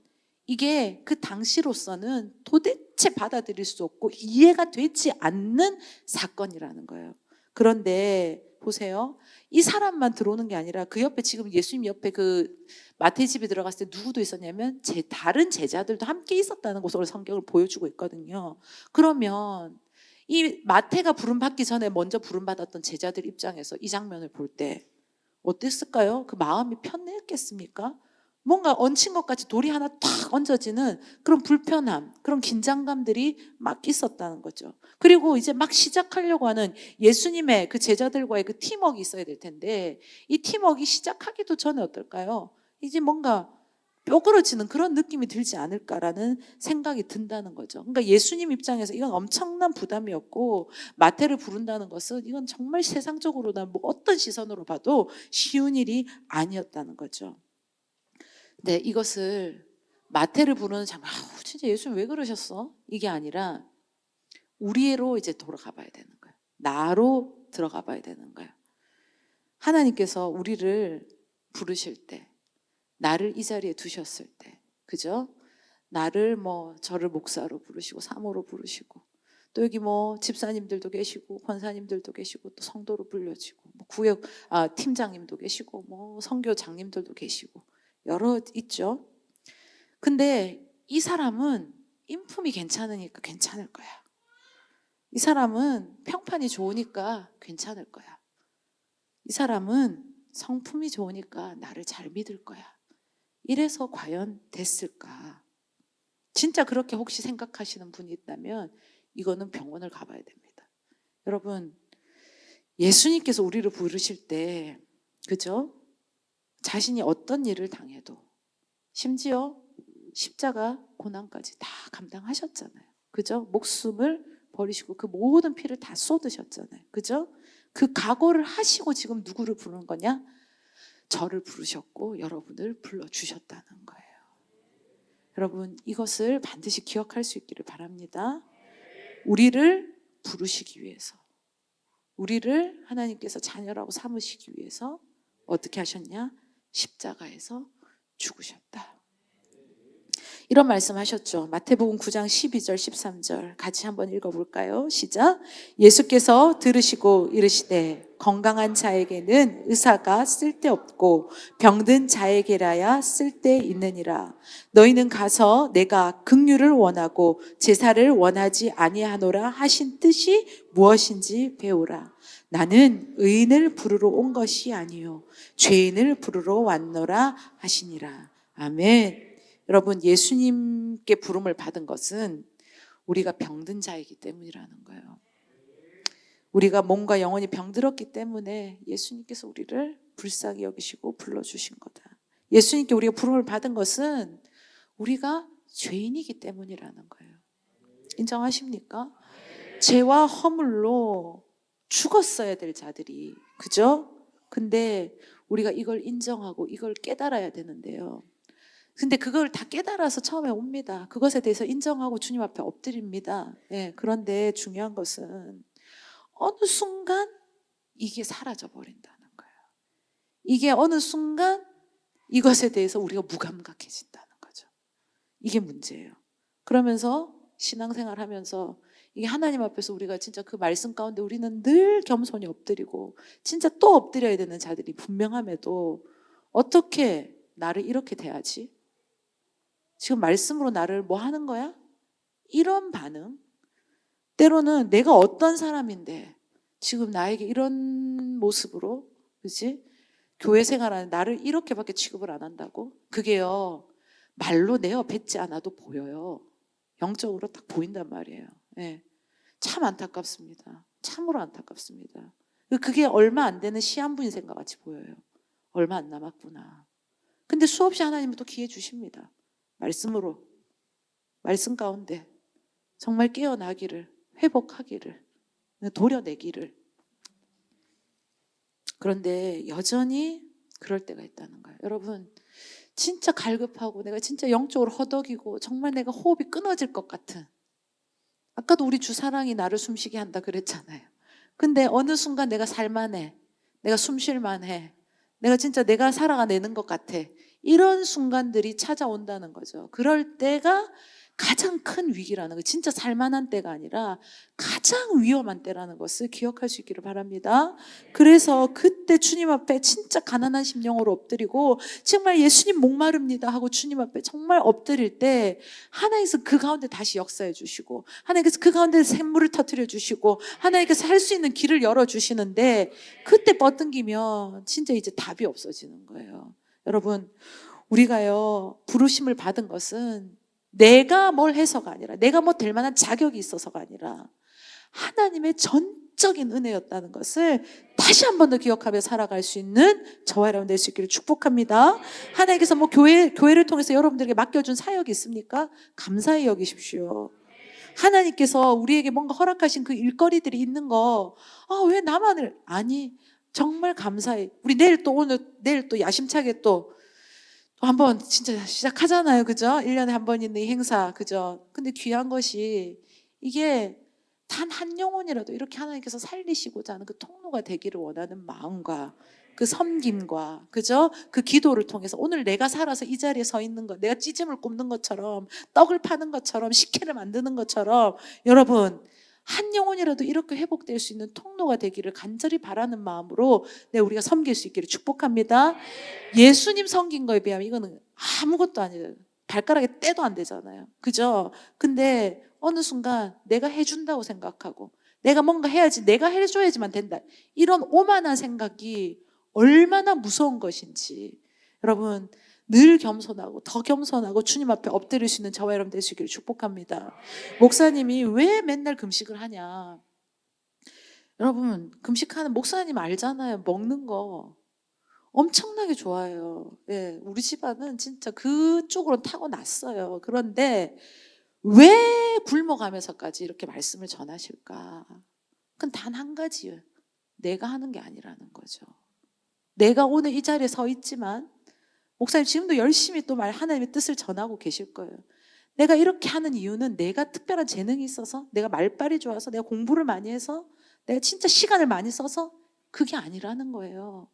이게 그 당시로서는 도대체 받아들일 수 없고 이해가 되지 않는 사건이라는 거예요. 그런데 보세요. 이 사람만 들어오는 게 아니라 그 옆에 지금 예수님 옆에 그 마태 집에 들어갔을 때 누구도 있었냐면 다른 제자들도 함께 있었다는 것으로 성경을 보여주고 있거든요. 그러면 이 마태가 부름받기 전에 먼저 부름받았던 제자들 입장에서 이 장면을 볼 때 어땠을까요? 그 마음이 편했겠습니까? 뭔가 얹힌 것 같이 돌이 하나 탁 얹어지는 그런 불편함, 그런 긴장감들이 막 있었다는 거죠. 그리고 이제 막 시작하려고 하는 예수님의 그 제자들과의 그 팀워크가 있어야 될 텐데 이 팀워크가 시작하기도 전에 어떨까요? 이제 뭔가 뼈그러지는 그런 느낌이 들지 않을까라는 생각이 든다는 거죠. 그러니까 예수님 입장에서 이건 엄청난 부담이었고 마태를 부른다는 것은 이건 정말 세상적으로나 뭐 어떤 시선으로 봐도 쉬운 일이 아니었다는 거죠. 네, 이것을 마태를 부르는 장면, 진짜 예수님 왜 그러셨어? 이게 아니라 우리로 이제 돌아가 봐야 되는 거예요. 나로 들어가 봐야 되는 거예요. 하나님께서 우리를 부르실 때, 나를 이 자리에 두셨을 때, 그죠? 나를 저를 목사로 부르시고 사모로 부르시고 또 여기 집사님들도 계시고 권사님들도 계시고 또 성도로 불려지고 구역 팀장님도 계시고 선교장님들도 계시고 여러 있죠. 근데 이 사람은 인품이 괜찮으니까 괜찮을 거야. 이 사람은 평판이 좋으니까 괜찮을 거야. 이 사람은 성품이 좋으니까 나를 잘 믿을 거야. 이래서 과연 됐을까? 진짜 그렇게 혹시 생각하시는 분이 있다면 이거는 병원을 가봐야 됩니다. 여러분, 예수님께서 우리를 부르실 때, 그죠? 자신이 어떤 일을 당해도 심지어 십자가 고난까지 다 감당하셨잖아요. 그죠? 목숨을 버리시고 그 모든 피를 다 쏟으셨잖아요. 그죠? 그 각오를 하시고 지금 누구를 부르는 거냐? 저를 부르셨고 여러분을 불러주셨다는 거예요. 여러분, 이것을 반드시 기억할 수 있기를 바랍니다. 우리를 부르시기 위해서, 우리를 하나님께서 자녀라고 삼으시기 위해서 어떻게 하셨냐? 십자가에서 죽으셨다. 이런 말씀하셨죠. 마태복음 9장 12절 13절 같이 한번 읽어볼까요? 시작. 예수께서 들으시고 이르시되 건강한 자에게는 의사가 쓸데없고 병든 자에게라야 쓸데있느니라. 너희는 가서 내가 긍휼을 원하고 제사를 원하지 아니하노라 하신 뜻이 무엇인지 배우라. 나는 의인을 부르러 온 것이 아니요 죄인을 부르러 왔노라 하시니라. 아멘. 여러분, 예수님께 부름을 받은 것은 우리가 병든 자이기 때문이라는 거예요. 우리가 몸과 영혼이 병들었기 때문에 예수님께서 우리를 불쌍히 여기시고 불러주신 거다. 예수님께 우리가 부름을 받은 것은 우리가 죄인이기 때문이라는 거예요. 인정하십니까? 죄와 허물로 죽었어야 될 자들이, 그죠? 근데 우리가 이걸 인정하고 이걸 깨달아야 되는데요. 근데 그걸 다 깨달아서 처음에 옵니다. 그것에 대해서 인정하고 주님 앞에 엎드립니다. 예, 그런데 중요한 것은 어느 순간 이게 사라져 버린다는 거예요. 이게 어느 순간 이것에 대해서 우리가 무감각해진다는 거죠. 이게 문제예요. 그러면서 신앙생활 하면서 이게 하나님 앞에서 우리가 진짜 그 말씀 가운데 우리는 늘 겸손히 엎드리고 진짜 또 엎드려야 되는 자들이 분명함에도 어떻게 나를 이렇게 대하지? 지금 말씀으로 나를 뭐 하는 거야? 이런 반응. 때로는 내가 어떤 사람인데 지금 나에게 이런 모습으로, 그렇지? 교회 생활하는 나를 이렇게밖에 취급을 안 한다고? 그게요, 말로 내어 뱉지 않아도 보여요. 영적으로 딱 보인단 말이에요. 예. 참 안타깝습니다. 참으로 안타깝습니다. 그게 얼마 안 되는 시한부 인생과 같이 보여요. 얼마 안 남았구나. 근데 수없이 하나님은 또 기회 주십니다. 말씀으로, 말씀 가운데 정말 깨어나기를, 회복하기를, 도려내기를. 그런데 여전히 그럴 때가 있다는 거예요. 여러분, 진짜 갈급하고 내가 진짜 영적으로 허덕이고 정말 내가 호흡이 끊어질 것 같은, 아까도 우리 주사랑이 나를 숨쉬게 한다 그랬잖아요. 근데 어느 순간 내가 살만해, 내가 숨쉴만해, 내가 진짜 내가 살아가내는 것 같아, 이런 순간들이 찾아온다는 거죠. 그럴 때가 가장 큰 위기라는 거, 진짜 살만한 때가 아니라 가장 위험한 때라는 것을 기억할 수 있기를 바랍니다. 그래서 그때 주님 앞에 진짜 가난한 심령으로 엎드리고 정말 예수님 목마릅니다 하고 주님 앞에 정말 엎드릴 때 하나님께서 그 가운데 다시 역사해 주시고, 하나님께서 그 가운데 샘물을 터뜨려 주시고, 하나님께서 할 수 있는 길을 열어 주시는데, 그때 뻗당기면 진짜 이제 답이 없어지는 거예요. 여러분, 우리가요 부르심을 받은 것은 내가 뭘 해서가 아니라, 내가 뭐 될 만한 자격이 있어서가 아니라 하나님의 전적인 은혜였다는 것을 다시 한 번 더 기억하며 살아갈 수 있는 저와 여러분 될 수 있기를 축복합니다. 하나님께서 뭐 교회를 통해서 여러분들에게 맡겨준 사역이 있습니까? 감사히 여기십시오. 하나님께서 우리에게 뭔가 허락하신 그 일거리들이 있는 거, 왜 나만을, 아니, 정말 감사해. 우리 내일 또 야심차게 또 한번 진짜 시작하잖아요. 그죠? 1년에 한 번 있는 이 행사. 그죠? 근데 귀한 것이 이게 단 한 영혼이라도 이렇게 하나님께서 살리시고자 하는 그 통로가 되기를 원하는 마음과 그 섬김과, 그죠? 그 기도를 통해서 오늘 내가 살아서 이 자리에 서 있는 것, 내가 찌짐을 굽는 것처럼, 떡을 파는 것처럼, 식혜를 만드는 것처럼, 여러분, 한 영혼이라도 이렇게 회복될 수 있는 통로가 되기를 간절히 바라는 마음으로 우리가 섬길 수 있기를 축복합니다. 예수님 섬긴 거에 비하면 이거는 아무것도 아니에요. 발가락에 떼도 안 되잖아요. 그죠? 근데 어느 순간 내가 해준다고 생각하고 내가 뭔가 해야지, 내가 해줘야지만 된다, 이런 오만한 생각이 얼마나 무서운 것인지, 여러분 늘 겸손하고 더 겸손하고 주님 앞에 엎드릴 수 있는 저와 여러분 되시기를 축복합니다. 목사님이 왜 맨날 금식을 하냐? 여러분, 금식하는 목사님 알잖아요. 먹는 거 엄청나게 좋아해요. 예, 우리 집안은 진짜 그쪽으로 타고났어요. 그런데 왜 굶어가면서까지 이렇게 말씀을 전하실까? 그건 단 한 가지예요. 내가 하는 게 아니라는 거죠. 내가 오늘 이 자리에 서 있지만 목사님 지금도 열심히 또 하나님의 뜻을 전하고 계실 거예요. 내가 이렇게 하는 이유는 내가 특별한 재능이 있어서, 내가 말빨이 좋아서, 내가 공부를 많이 해서, 내가 진짜 시간을 많이 써서 그게 아니라는 거예요.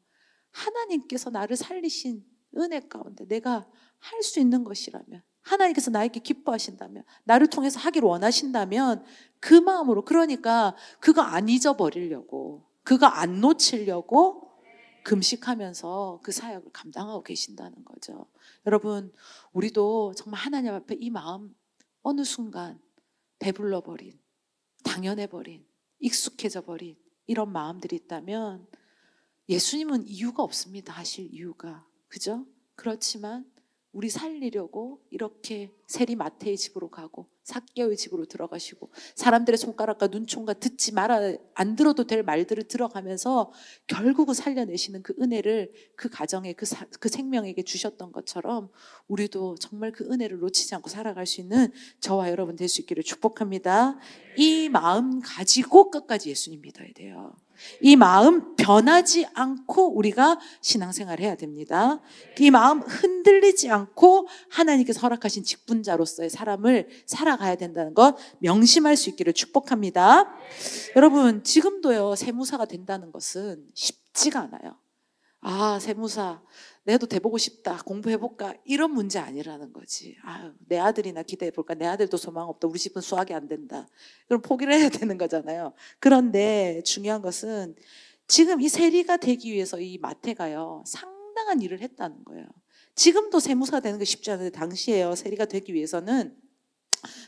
하나님께서 나를 살리신 은혜 가운데 내가 할 수 있는 것이라면, 하나님께서 나에게 기뻐하신다면, 나를 통해서 하기를 원하신다면 그 마음으로, 그러니까 그거 안 잊어버리려고, 그거 안 놓치려고 금식하면서 그 사역을 감당하고 계신다는 거죠. 여러분, 우리도 정말 하나님 앞에 이 마음 어느 순간 배불러버린, 당연해버린, 익숙해져버린 이런 마음들이 있다면 예수님은 이유가 없습니다. 하실 이유가. 그죠? 그렇지만 우리 살리려고 이렇게 세리 마태의 집으로 가고 삭개오의 집으로 들어가시고 사람들의 손가락과 눈총과 듣지 말아 안 들어도 될 말들을 들어가면서 결국은 살려내시는 그 은혜를 그 가정에 그 생명에게 주셨던 것처럼 우리도 정말 그 은혜를 놓치지 않고 살아갈 수 있는 저와 여러분 될 수 있기를 축복합니다. 이 마음 가지고 끝까지 예수님 믿어야 돼요. 이 마음 변하지 않고 우리가 신앙생활을 해야 됩니다. 이 마음 흔들리지 않고 하나님께서 허락하신 직분자로서의 사람을 살아가야 된다는 것 명심할 수 있기를 축복합니다. 여러분, 지금도요, 세무사가 된다는 것은 쉽지가 않아요. 아, 세무사 내도 돼보고 싶다, 공부해볼까, 이런 문제 아니라는 거지. 아유, 내 아들이나 기대해볼까, 내 아들도 소망 없다, 우리 집은 수학이 안 된다, 그럼 포기를 해야 되는 거잖아요. 그런데 중요한 것은 지금 이 세리가 되기 위해서 이 마태가요 상당한 일을 했다는 거예요. 지금도 세무사가 되는 게 쉽지 않은데 당시에요 세리가 되기 위해서는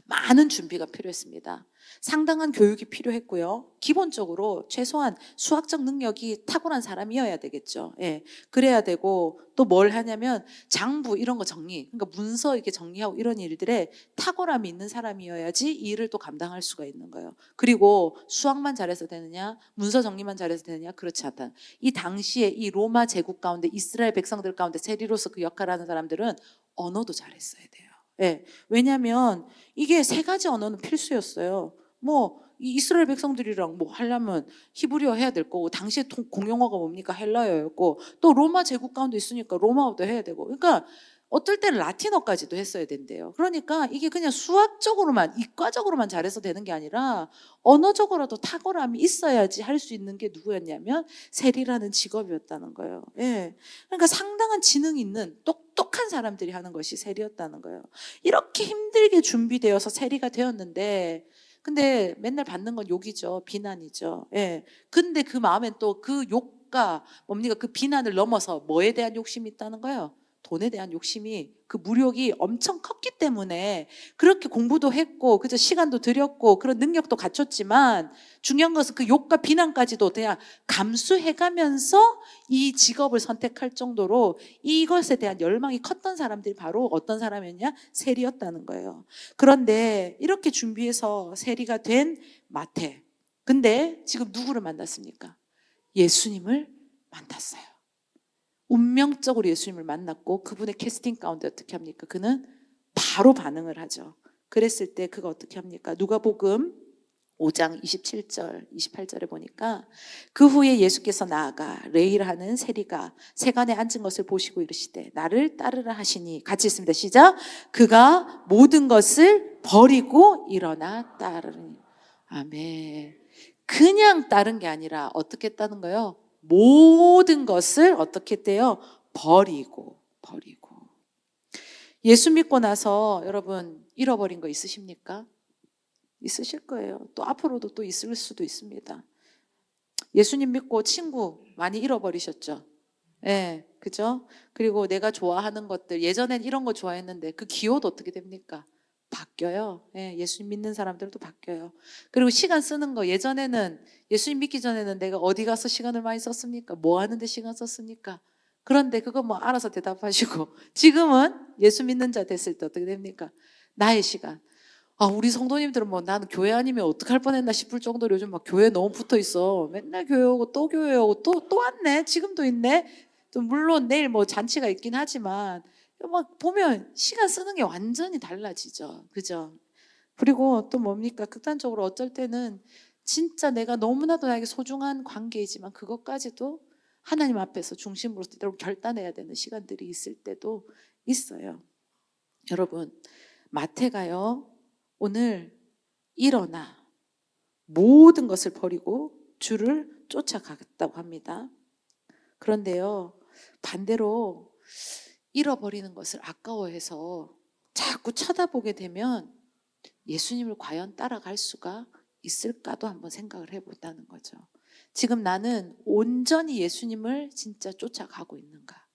많은 준비가 필요했습니다. 상당한 교육이 필요했고요. 기본적으로 최소한 수학적 능력이 탁월한 사람이어야 되겠죠. 예, 그래야 되고 또 뭘 하냐면 장부 이런 거 정리, 그러니까 문서 이렇게 정리하고 이런 일들에 탁월함이 있는 사람이어야지 이 일을 또 감당할 수가 있는 거예요. 그리고 수학만 잘해서 되느냐, 문서 정리만 잘해서 되느냐, 그렇지 않다. 이 당시에 이 로마 제국 가운데 이스라엘 백성들 가운데 세리로서 그 역할을 하는 사람들은 언어도 잘했어야 돼요. 예, 왜냐하면 이게 세 가지 언어는 필수였어요. 뭐 이스라엘 백성들이랑 뭐 하려면 히브리어 해야 될 거고, 당시에 공용어가 뭡니까? 헬라어였고, 또 로마 제국 가운데 있으니까 로마어도 해야 되고, 그러니까 어떨 때는 라틴어까지도 했어야 된대요. 그러니까 이게 그냥 수학적으로만, 이과적으로만 잘해서 되는 게 아니라 언어적으로도 탁월함이 있어야지 할 수 있는 게 누구였냐면 세리라는 직업이었다는 거예요. 예. 그러니까 상당한 지능 있는 똑똑한 사람들이 하는 것이 세리였다는 거예요. 이렇게 힘들게 준비되어서 세리가 되었는데, 근데 맨날 받는 건 욕이죠. 비난이죠. 예. 근데 그 마음엔 또 그 욕과 뭡니까? 그 비난을 넘어서 뭐에 대한 욕심이 있다는 거예요? 돈에 대한 욕심이, 그 무력이 엄청 컸기 때문에 그렇게 공부도 했고, 그저 시간도 들였고, 그런 능력도 갖췄지만 중요한 것은 그 욕과 비난까지도 그냥 감수해가면서 이 직업을 선택할 정도로 이것에 대한 열망이 컸던 사람들이 바로 어떤 사람이었냐? 세리였다는 거예요. 그런데 이렇게 준비해서 세리가 된 마태, 근데 지금 누구를 만났습니까? 예수님을 만났어요. 운명적으로 예수님을 만났고 그분의 캐스팅 가운데 어떻게 합니까? 그는 바로 반응을 하죠. 그랬을 때 그가 어떻게 합니까? 누가복음 5장 27절 28절에 보니까 그 후에 예수께서 나아가 레일하는 세리가 세간에 앉은 것을 보시고 이르시되 나를 따르라 하시니, 같이 있습니다. 시작. 그가 모든 것을 버리고 일어나 따르니. 아멘. 그냥 따른 게 아니라 어떻게 했다는 거예요? 모든 것을 어떻게 했대요? 버리고. 예수 믿고 나서 여러분 잃어버린 거 있으십니까? 있으실 거예요. 또 앞으로도 또 있을 수도 있습니다. 예수님 믿고 친구 많이 잃어버리셨죠? 예, 그죠? 그리고 내가 좋아하는 것들, 예전엔 이런 거 좋아했는데 그 기호도 어떻게 됩니까? 바뀌어요. 예, 예수님 믿는 사람들도 바뀌어요. 그리고 시간 쓰는 거, 예전에는 예수님 믿기 전에는 내가 어디 가서 시간을 많이 썼습니까? 뭐 하는데 시간 썼습니까? 그런데 그거 뭐 알아서 대답하시고, 지금은 예수 믿는 자 됐을 때 어떻게 됩니까? 나의 시간. 아, 우리 성도님들은 뭐 나는 교회 아니면 어떡할 뻔했나 싶을 정도로 요즘 막 교회 너무 붙어 있어. 맨날 교회 오고 또 교회 오고 또 왔네. 지금도 있네. 또 물론 내일 뭐 잔치가 있긴 하지만 막 보면 시간 쓰는 게 완전히 달라지죠. 그죠? 그리고 또 뭡니까? 극단적으로 어쩔 때는 진짜 내가 너무나도 나에게 소중한 관계이지만 그것까지도 하나님 앞에서 중심으로 때로 결단해야 되는 시간들이 있을 때도 있어요. 여러분, 마태가요, 오늘 일어나 모든 것을 버리고 주를 쫓아가겠다고 합니다. 그런데요, 반대로 잃어버리는 것을 아까워해서 자꾸 쳐다보게 되면 예수님을 과연 따라갈 수가 있을까도 한번 생각을 해보자는 거죠. 지금 나는 온전히 예수님을 진짜 쫓아가고 있는가?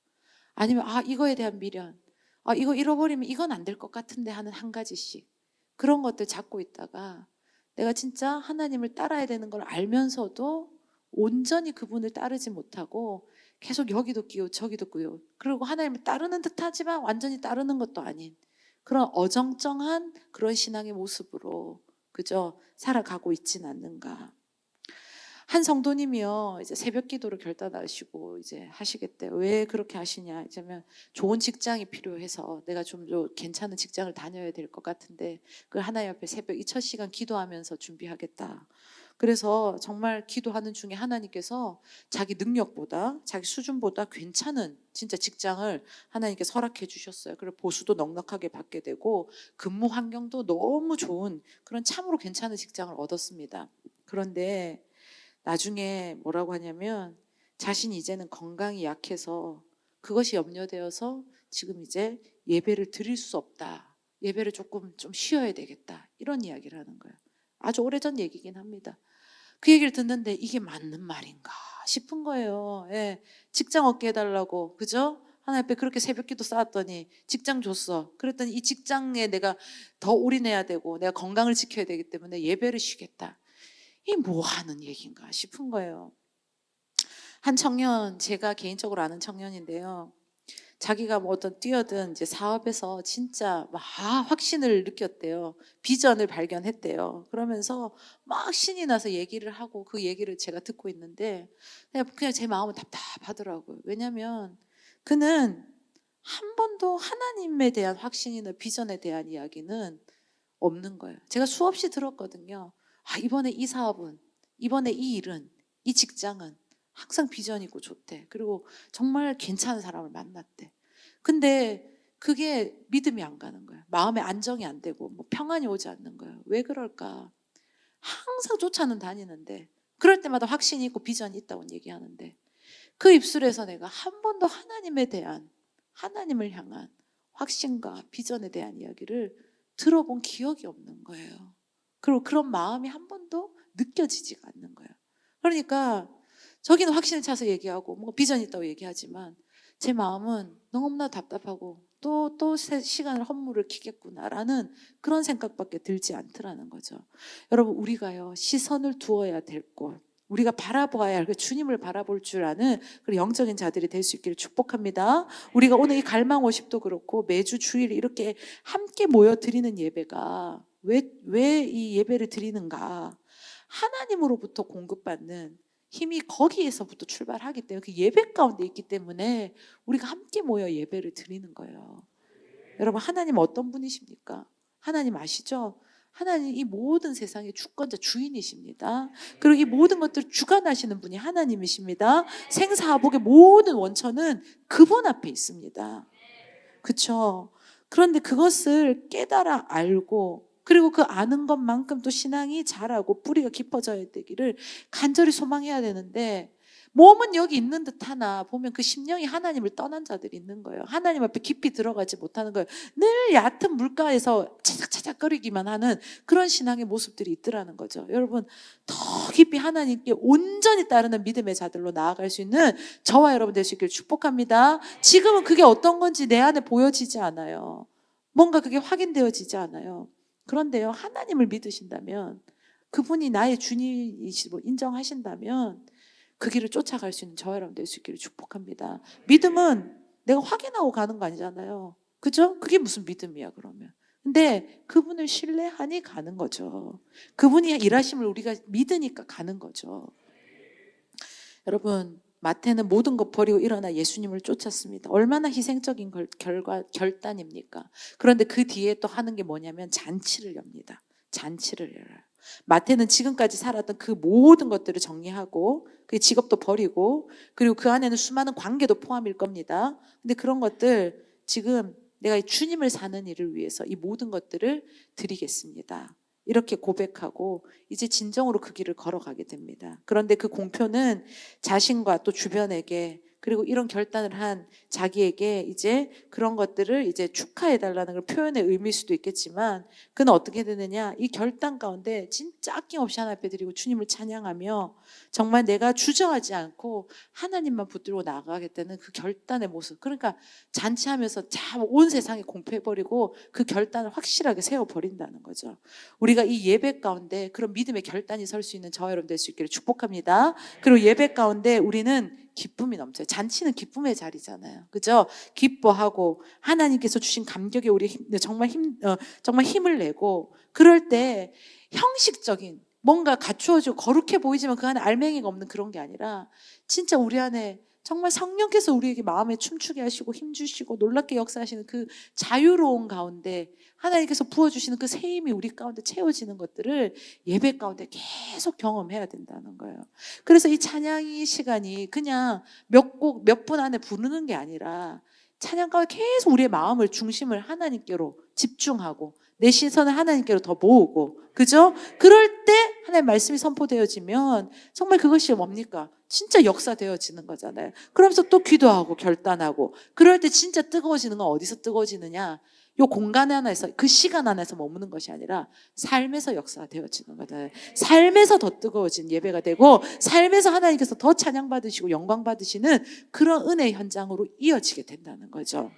아니면 이거에 대한 미련, 이거 잃어버리면 이건 안 될 것 같은데 하는 한 가지씩 그런 것들 잡고 있다가 내가 진짜 하나님을 따라야 되는 걸 알면서도 온전히 그분을 따르지 못하고 계속 여기도 끼고 저기도 끼고 그리고 하나님을 따르는 듯하지만 완전히 따르는 것도 아닌 그런 어정쩡한 그런 신앙의 모습으로 그저 살아가고 있진 않는가. 한 성도님이요, 이제 새벽 기도를 결단하시고 이제 하시겠대요. 왜 그렇게 하시냐? 이제면 좋은 직장이 필요해서 내가 좀 괜찮은 직장을 다녀야 될 것 같은데 그걸 하나님 앞에 새벽 이 첫 시간 기도하면서 준비하겠다. 그래서 정말 기도하는 중에 하나님께서 자기 능력보다 자기 수준보다 괜찮은 진짜 직장을 하나님께 허락해 주셨어요. 그리고 보수도 넉넉하게 받게 되고 근무 환경도 너무 좋은 그런 참으로 괜찮은 직장을 얻었습니다. 그런데 나중에 뭐라고 하냐면 자신이 이제는 건강이 약해서 그것이 염려되어서 지금 이제 예배를 드릴 수 없다. 예배를 조금 좀 쉬어야 되겠다. 이런 이야기를 하는 거예요. 아주 오래전 얘기긴 합니다. 그 얘기를 듣는데 이게 맞는 말인가 싶은 거예요. 예. 직장 얻게 해달라고, 그죠? 하나님 앞에 그렇게 새벽기도 쌓았더니 직장 줬어. 그랬더니 이 직장에 내가 더 올인해야 되고 내가 건강을 지켜야 되기 때문에 예배를 쉬겠다. 이 뭐 하는 얘기인가 싶은 거예요. 한 청년, 제가 개인적으로 아는 청년인데요. 자기가 뭐 어떤 뛰어든 이제 사업에서 진짜 막 확신을 느꼈대요. 비전을 발견했대요. 그러면서 막 신이 나서 얘기를 하고 그 얘기를 제가 듣고 있는데 그냥 제 마음은 답답하더라고요. 왜냐하면 그는 한 번도 하나님에 대한 확신이나 비전에 대한 이야기는 없는 거예요. 제가 수없이 들었거든요. 이번에 이 사업은, 이번에 이 일은, 이 직장은 항상 비전 있고 좋대. 그리고 정말 괜찮은 사람을 만났대. 근데 그게 믿음이 안 가는 거예요. 마음에 안정이 안 되고 뭐 평안이 오지 않는 거예요. 왜 그럴까? 항상 쫓아는 다니는데 그럴 때마다 확신이 있고 비전이 있다고 얘기하는데 그 입술에서 내가 한 번도 하나님에 대한 하나님을 향한 확신과 비전에 대한 이야기를 들어본 기억이 없는 거예요. 그리고 그런 마음이 한 번도 느껴지지가 않는 거예요. 그러니까 저기는 확신을 차서 얘기하고 뭔가 비전이 있다고 얘기하지만 제 마음은 너무나 답답하고 또 시간을 헛물을 키겠구나라는 그런 생각밖에 들지 않더라는 거죠. 여러분, 우리가요 시선을 두어야 될 곳, 우리가 바라봐야 할 그 주님을 바라볼 줄 아는 그런 영적인 자들이 될 수 있기를 축복합니다. 우리가 오늘 이 갈망 워십도 그렇고 매주 주일 이렇게 함께 모여 드리는 예배가 왜 이 예배를 드리는가? 하나님으로부터 공급받는 힘이 거기에서부터 출발하기 때문에 그 예배 가운데 있기 때문에 우리가 함께 모여 예배를 드리는 거예요. 여러분, 하나님 어떤 분이십니까? 하나님 아시죠? 하나님 이 모든 세상의 주권자 주인이십니다. 그리고 이 모든 것들을 주관하시는 분이 하나님이십니다. 생사화복의 모든 원천은 그분 앞에 있습니다. 그렇죠? 그런데 그것을 깨달아 알고 그리고 그 아는 것만큼 또 신앙이 자라고 뿌리가 깊어져야 되기를 간절히 소망해야 되는데 몸은 여기 있는 듯 하나 보면 그 심령이 하나님을 떠난 자들이 있는 거예요. 하나님 앞에 깊이 들어가지 못하는 거예요. 늘 얕은 물가에서 차작차작거리기만 하는 그런 신앙의 모습들이 있더라는 거죠. 여러분, 더 깊이 하나님께 온전히 따르는 믿음의 자들로 나아갈 수 있는 저와 여러분 될 수 있기를 축복합니다. 지금은 그게 어떤 건지 내 안에 보여지지 않아요. 뭔가 그게 확인되어지지 않아요. 그런데요, 하나님을 믿으신다면 그분이 나의 주님이시고 인정하신다면 그 길을 쫓아갈 수 있는 저와 여러분 될 수 있기를 축복합니다. 믿음은 내가 확인하고 가는 거 아니잖아요. 그죠? 그게 무슨 믿음이야 그러면. 근데 그분을 신뢰하니 가는 거죠. 그분이 일하심을 우리가 믿으니까 가는 거죠. 여러분, 마태는 모든 것 버리고 일어나 예수님을 쫓았습니다. 얼마나 희생적인 결단입니까? 그런데 그 뒤에 또 하는 게 뭐냐면 잔치를 엽니다. 잔치를 열어요. 마태는 지금까지 살았던 그 모든 것들을 정리하고 그 직업도 버리고 그리고 그 안에는 수많은 관계도 포함일 겁니다. 근데 그런 것들 지금 내가 주님을 사는 일을 위해서 이 모든 것들을 드리겠습니다. 이렇게 고백하고 이제 진정으로 그 길을 걸어가게 됩니다. 그런데 그 공표는 자신과 또 주변에게 그리고 이런 결단을 한 자기에게 이제 그런 것들을 이제 축하해달라는 걸 표현의 의미일 수도 있겠지만 그는 어떻게 되느냐, 이 결단 가운데 진짜 아낌없이 하나님 앞에 드리고 주님을 찬양하며 정말 내가 주저하지 않고 하나님만 붙들고 나아가겠다는 그 결단의 모습. 그러니까 잔치하면서 온 세상에 공표해버리고 그 결단을 확실하게 세워버린다는 거죠. 우리가 이 예배 가운데 그런 믿음의 결단이 설 수 있는 저와 여러분 될 수 있기를 축복합니다. 그리고 예배 가운데 우리는 기쁨이 넘쳐요. 잔치는 기쁨의 자리잖아요. 그죠? 기뻐하고 하나님께서 주신 감격에 우리 정말 힘을 내고 그럴 때 형식적인 뭔가 갖추어지고 거룩해 보이지만 그 안에 알맹이가 없는 그런 게 아니라 진짜 우리 안에 정말 성령께서 우리에게 마음에 춤추게 하시고 힘주시고 놀랍게 역사하시는 그 자유로운 가운데 하나님께서 부어주시는 그 새 힘이 우리 가운데 채워지는 것들을 예배 가운데 계속 경험해야 된다는 거예요. 그래서 이 찬양의 시간이 그냥 몇 곡, 몇 분 안에 부르는 게 아니라 찬양 가운데 계속 우리의 마음을 중심을 하나님께로 집중하고 내 시선을 하나님께로 더 모으고 그죠? 그럴 때 하나님의 말씀이 선포되어지면 정말 그것이 뭡니까? 진짜 역사되어지는 거잖아요. 그러면서 또 기도하고 결단하고 그럴 때 진짜 뜨거워지는 건 어디서 뜨거워지느냐? 요 공간 안에서 그 시간 안에서 머무는 것이 아니라 삶에서 역사가 되어지는 거다. 삶에서 더 뜨거워진 예배가 되고 삶에서 하나님께서 더 찬양받으시고 영광 받으시는 그런 은혜의 현장으로 이어지게 된다는 거죠.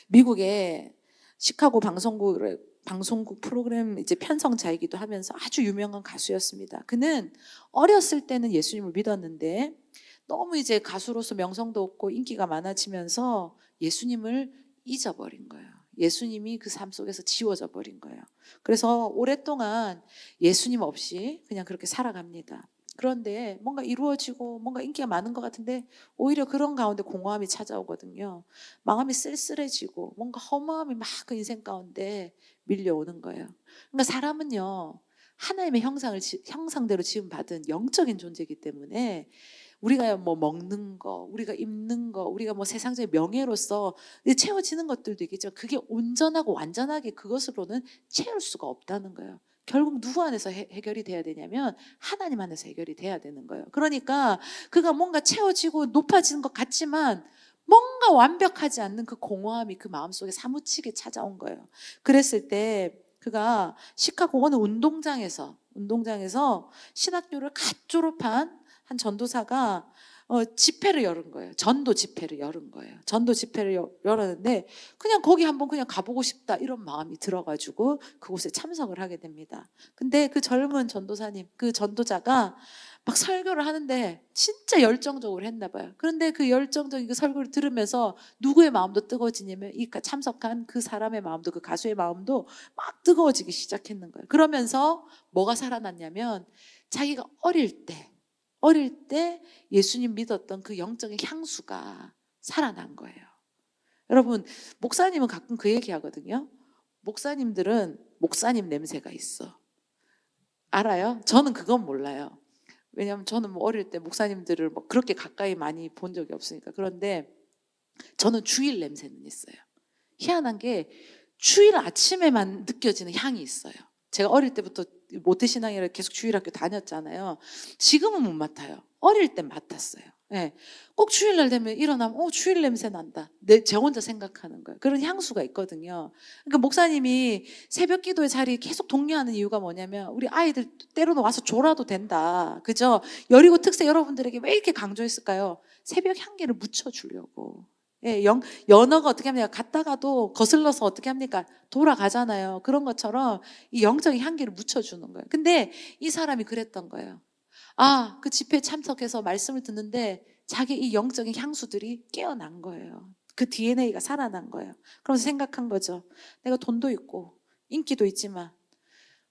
미국의 시카고 방송국 프로그램 이제 편성자이기도 하면서 아주 유명한 가수였습니다. 그는 어렸을 때는 예수님을 믿었는데 너무 이제 가수로서 명성도 얻고 인기가 많아지면서 예수님을 잊어버린 거예요. 예수님이 그 삶 속에서 지워져 버린 거예요. 그래서 오랫동안 예수님 없이 그냥 그렇게 살아갑니다. 그런데 뭔가 이루어지고 뭔가 인기가 많은 것 같은데 오히려 그런 가운데 공허함이 찾아오거든요. 마음이 쓸쓸해지고 뭔가 허무함이 막 그 인생 가운데 밀려오는 거예요. 그러니까 사람은요, 하나님의 형상대로 지음받은 영적인 존재이기 때문에 우리가 뭐 먹는 거, 우리가 입는 거, 우리가 뭐 세상적인 명예로서 채워지는 것들도 있겠지만 그게 온전하고 완전하게 그것으로는 채울 수가 없다는 거예요. 결국 누구 안에서 해결이 돼야 되냐면 하나님 안에서 해결이 돼야 되는 거예요. 그러니까 그가 뭔가 채워지고 높아지는 것 같지만 뭔가 완벽하지 않는 그 공허함이 그 마음속에 사무치게 찾아온 거예요. 그랬을 때 그가 시카고 어느 운동장에서 신학교를 갓 졸업한 한 전도사가 집회를 열은 거예요. 전도 집회를 열은 거예요. 전도 집회를 열었는데 그냥 거기 한번 그냥 가보고 싶다 이런 마음이 들어가지고 그곳에 참석을 하게 됩니다. 근데 그 젊은 전도사님, 그 전도자가 막 설교를 하는데 진짜 열정적으로 했나 봐요. 그런데 그 열정적인 그 설교를 들으면서 누구의 마음도 뜨거워지냐면 이 참석한 그 사람의 마음도 그 가수의 마음도 막 뜨거워지기 시작했는 거예요. 그러면서 뭐가 살아났냐면 자기가 어릴 때 예수님 믿었던 그 영적인 향수가 살아난 거예요. 여러분, 목사님은 가끔 그 얘기 하거든요. 목사님들은 목사님 냄새가 있어. 알아요? 저는 그건 몰라요. 왜냐하면 저는 뭐 어릴 때 목사님들을 뭐 그렇게 가까이 많이 본 적이 없으니까. 그런데 저는 주일 냄새는 있어요. 희한한 게 주일 아침에만 느껴지는 향이 있어요. 제가 어릴 때부터 모태신앙이라 계속 주일학교 다녔잖아요. 지금은 못 맡아요. 어릴 땐 맡았어요. 네. 꼭 주일날 되면 일어나면 주일 냄새 난다. 제 혼자 생각하는 거예요. 그런 향수가 있거든요. 그러니까 목사님이 새벽 기도의 자리에 계속 독려하는 이유가 뭐냐면 우리 아이들 때로는 와서 졸아도 된다. 그죠? 여리고 특세 여러분들에게 왜 이렇게 강조했을까요? 새벽 향기를 묻혀주려고. 예, 연어가 어떻게 합니까? 갔다가도 거슬러서 어떻게 합니까? 돌아가잖아요. 그런 것처럼 이 영적인 향기를 묻혀주는 거예요. 근데 이 사람이 그랬던 거예요. 그 집회에 참석해서 말씀을 듣는데 자기 이 영적인 향수들이 깨어난 거예요. 그 DNA가 살아난 거예요. 그러면서 생각한 거죠. 내가 돈도 있고 인기도 있지만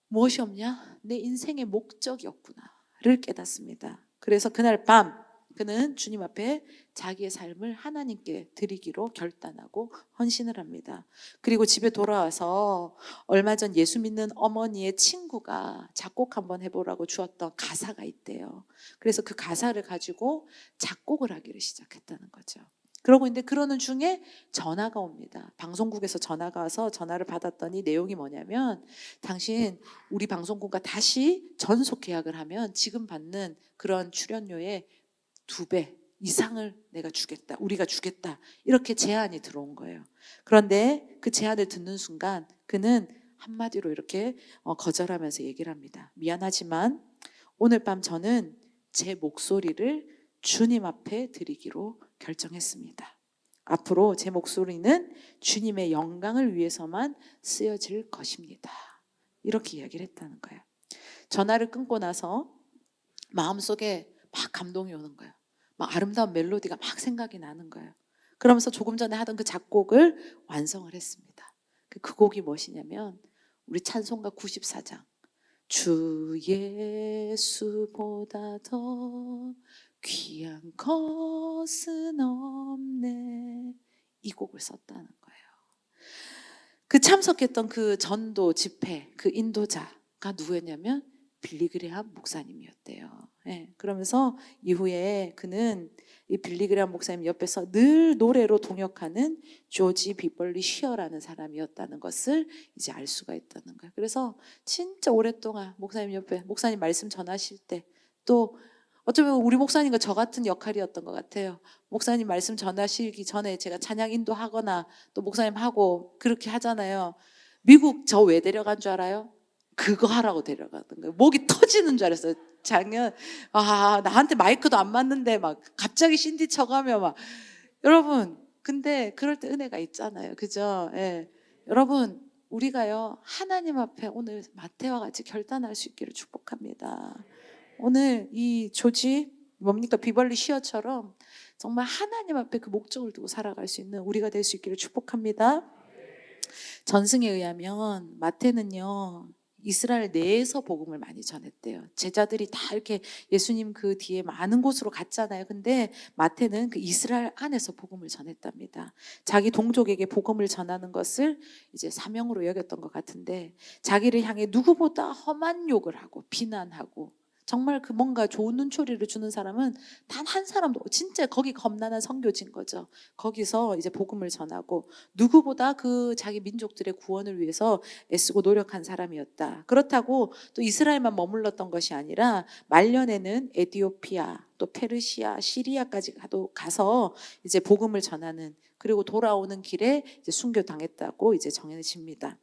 무엇이 없냐? 내 인생의 목적이 없구나를 깨닫습니다. 그래서 그날 밤 그는 주님 앞에 자기의 삶을 하나님께 드리기로 결단하고 헌신을 합니다. 그리고 집에 돌아와서 얼마 전 예수 믿는 어머니의 친구가 작곡 한번 해보라고 주었던 가사가 있대요. 그래서 그 가사를 가지고 작곡을 하기를 시작했다는 거죠. 그러고 있는데 그러는 중에 전화가 옵니다. 방송국에서 전화가 와서 전화를 받았더니 내용이 뭐냐면, 당신 우리 방송국과 다시 전속 계약을 하면 지금 받는 그런 출연료의 2배 이상을 내가 주겠다, 우리가 주겠다, 이렇게 제안이 들어온 거예요. 그런데 그 제안을 듣는 순간 그는 한마디로 이렇게 거절하면서 얘기를 합니다. 미안하지만 오늘 밤 저는 제 목소리를 주님 앞에 드리기로 결정했습니다. 앞으로 제 목소리는 주님의 영광을 위해서만 쓰여질 것입니다. 이렇게 이야기를 했다는 거예요. 전화를 끊고 나서 마음속에 막 감동이 오는 거예요. 막 아름다운 멜로디가 막 생각이 나는 거예요. 그러면서 조금 전에 하던 그 작곡을 완성을 했습니다. 그 곡이 무엇이냐면 우리 찬송가 94장 주 예수보다 더 귀한 것은 없네, 이 곡을 썼다는 거예요. 그 참석했던 그 전도 집회 그 인도자가 누구였냐면 빌리그레함 목사님이었대요. 예, 그러면서 이후에 그는 이 빌리그레함 목사님 옆에서 늘 노래로 동역하는 조지 비벌리 쉬어라는 사람이었다는 것을 이제 알 수가 있다는 거예요. 그래서 진짜 오랫동안 목사님 옆에 목사님 말씀 전하실 때, 또 어쩌면 우리 목사님과 저 같은 역할이었던 것 같아요. 목사님 말씀 전하시기 전에 제가 찬양 인도하거나 또 목사님 하고 그렇게 하잖아요. 미국 저 왜 데려간 줄 알아요? 그거 하라고 데려가는 거예요. 목이 터지는 줄 알았어요. 작년 나한테 마이크도 안 맞는데 막 갑자기 신디 쳐가며 막, 여러분 근데 그럴 때 은혜가 있잖아요. 그죠? 예. 여러분 우리가요 하나님 앞에 오늘 마태와 같이 결단할 수 있기를 축복합니다. 오늘 이 조지 뭡니까 비벌리 시어처럼 정말 하나님 앞에 그 목적을 두고 살아갈 수 있는 우리가 될 수 있기를 축복합니다. 전승에 의하면 마태는요 이스라엘 내에서 복음을 많이 전했대요. 제자들이 다 이렇게 예수님 그 뒤에 많은 곳으로 갔잖아요. 근데 마태는 그 이스라엘 안에서 복음을 전했답니다. 자기 동족에게 복음을 전하는 것을 이제 사명으로 여겼던 것 같은데, 자기를 향해 누구보다 험한 욕을 하고 비난하고 정말 그 뭔가 좋은 눈초리를 주는 사람은 단 한 사람도, 진짜 거기 험난한 선교지인 거죠. 거기서 이제 복음을 전하고 누구보다 그 자기 민족들의 구원을 위해서 애쓰고 노력한 사람이었다. 그렇다고 또 이스라엘만 머물렀던 것이 아니라 말년에는 에티오피아, 또 페르시아, 시리아까지 가서 이제 복음을 전하는, 그리고 돌아오는 길에 이제 순교당했다고 이제 정해집니다.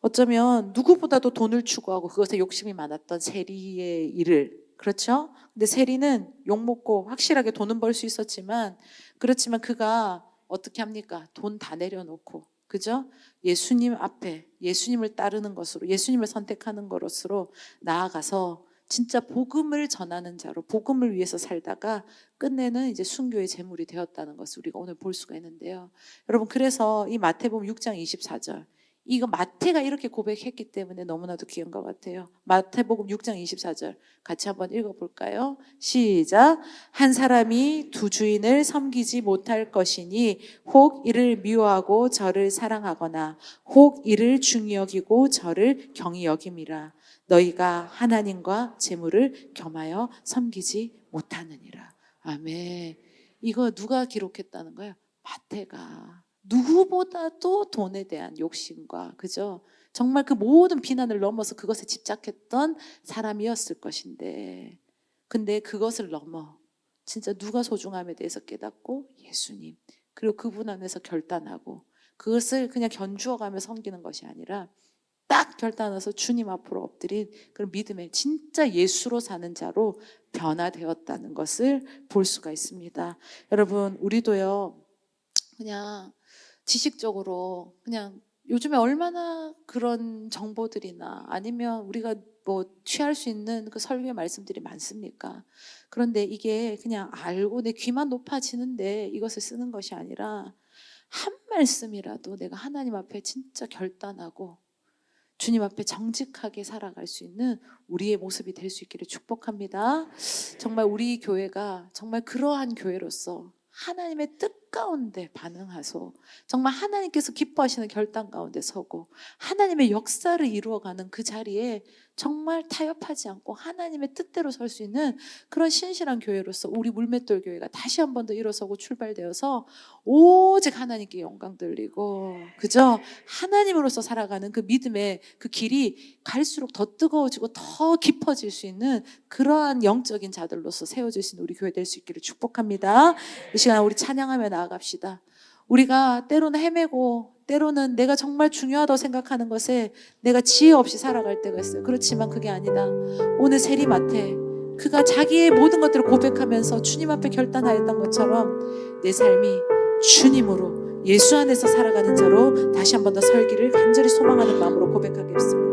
어쩌면 누구보다도 돈을 추구하고 그것에 욕심이 많았던 세리의 일을, 그렇죠? 근데 세리는 욕먹고 확실하게 돈은 벌 수 있었지만, 그렇지만 그가 어떻게 합니까? 돈 다 내려놓고, 그죠? 예수님 앞에 예수님을 따르는 것으로, 예수님을 선택하는 것으로 나아가서 진짜 복음을 전하는 자로 복음을 위해서 살다가 끝내는 이제 순교의 제물이 되었다는 것을 우리가 오늘 볼 수가 있는데요. 여러분 그래서 이 마태복음 6장 24절, 이거 마태가 이렇게 고백했기 때문에 너무나도 귀한 것 같아요. 마태복음 6장 24절 같이 한번 읽어볼까요? 시작. 한 사람이 두 주인을 섬기지 못할 것이니 혹 이를 미워하고 저를 사랑하거나 혹 이를 중히 여기고 저를 경히 여김이라. 너희가 하나님과 재물을 겸하여 섬기지 못하느니라. 아멘. 이거 누가 기록했다는 거예요? 마태가. 누구보다도 돈에 대한 욕심과, 그죠? 정말 그 모든 비난을 넘어서 그것에 집착했던 사람이었을 것인데, 근데 그것을 넘어 진짜 누가 소중함에 대해서 깨닫고 예수님, 그리고 그분 안에서 결단하고 그것을 그냥 견주어가며 섬기는 것이 아니라 딱 결단해서 주님 앞으로 엎드린 그런 믿음에 진짜 예수로 사는 자로 변화되었다는 것을 볼 수가 있습니다. 여러분 우리도요 그냥 지식적으로 그냥 요즘에 얼마나 그런 정보들이나 아니면 우리가 뭐 취할 수 있는 그 설교의 말씀들이 많습니까? 그런데 이게 그냥 알고 내 귀만 높아지는데 이것을 쓰는 것이 아니라 한 말씀이라도 내가 하나님 앞에 진짜 결단하고 주님 앞에 정직하게 살아갈 수 있는 우리의 모습이 될 수 있기를 축복합니다. 정말 우리 교회가 정말 그러한 교회로서 하나님의 뜻 가운데 반응하소, 정말 하나님께서 기뻐하시는 결단 가운데 서고 하나님의 역사를 이루어가는 그 자리에 정말 타협하지 않고 하나님의 뜻대로 설 수 있는 그런 신실한 교회로서 우리 물맷돌 교회가 다시 한 번 더 일어서고 출발되어서 오직 하나님께 영광 돌리고, 그저 하나님으로서 살아가는 그 믿음의 그 길이 갈수록 더 뜨거워지고 더 깊어질 수 있는 그러한 영적인 자들로서 세워지신 우리 교회 될 수 있기를 축복합니다. 이 시간 우리 찬양하며 나아갑시다. 우리가 때로는 헤매고 때로는 내가 정말 중요하다고 생각하는 것에 내가 지혜 없이 살아갈 때가 있어요. 그렇지만 그게 아니다. 오늘 세리마태, 그가 자기의 모든 것들을 고백하면서 주님 앞에 결단하였던 것처럼 내 삶이 주님으로 예수 안에서 살아가는 자로 다시 한 번 더 설기를 간절히 소망하는 마음으로 고백하겠습니다.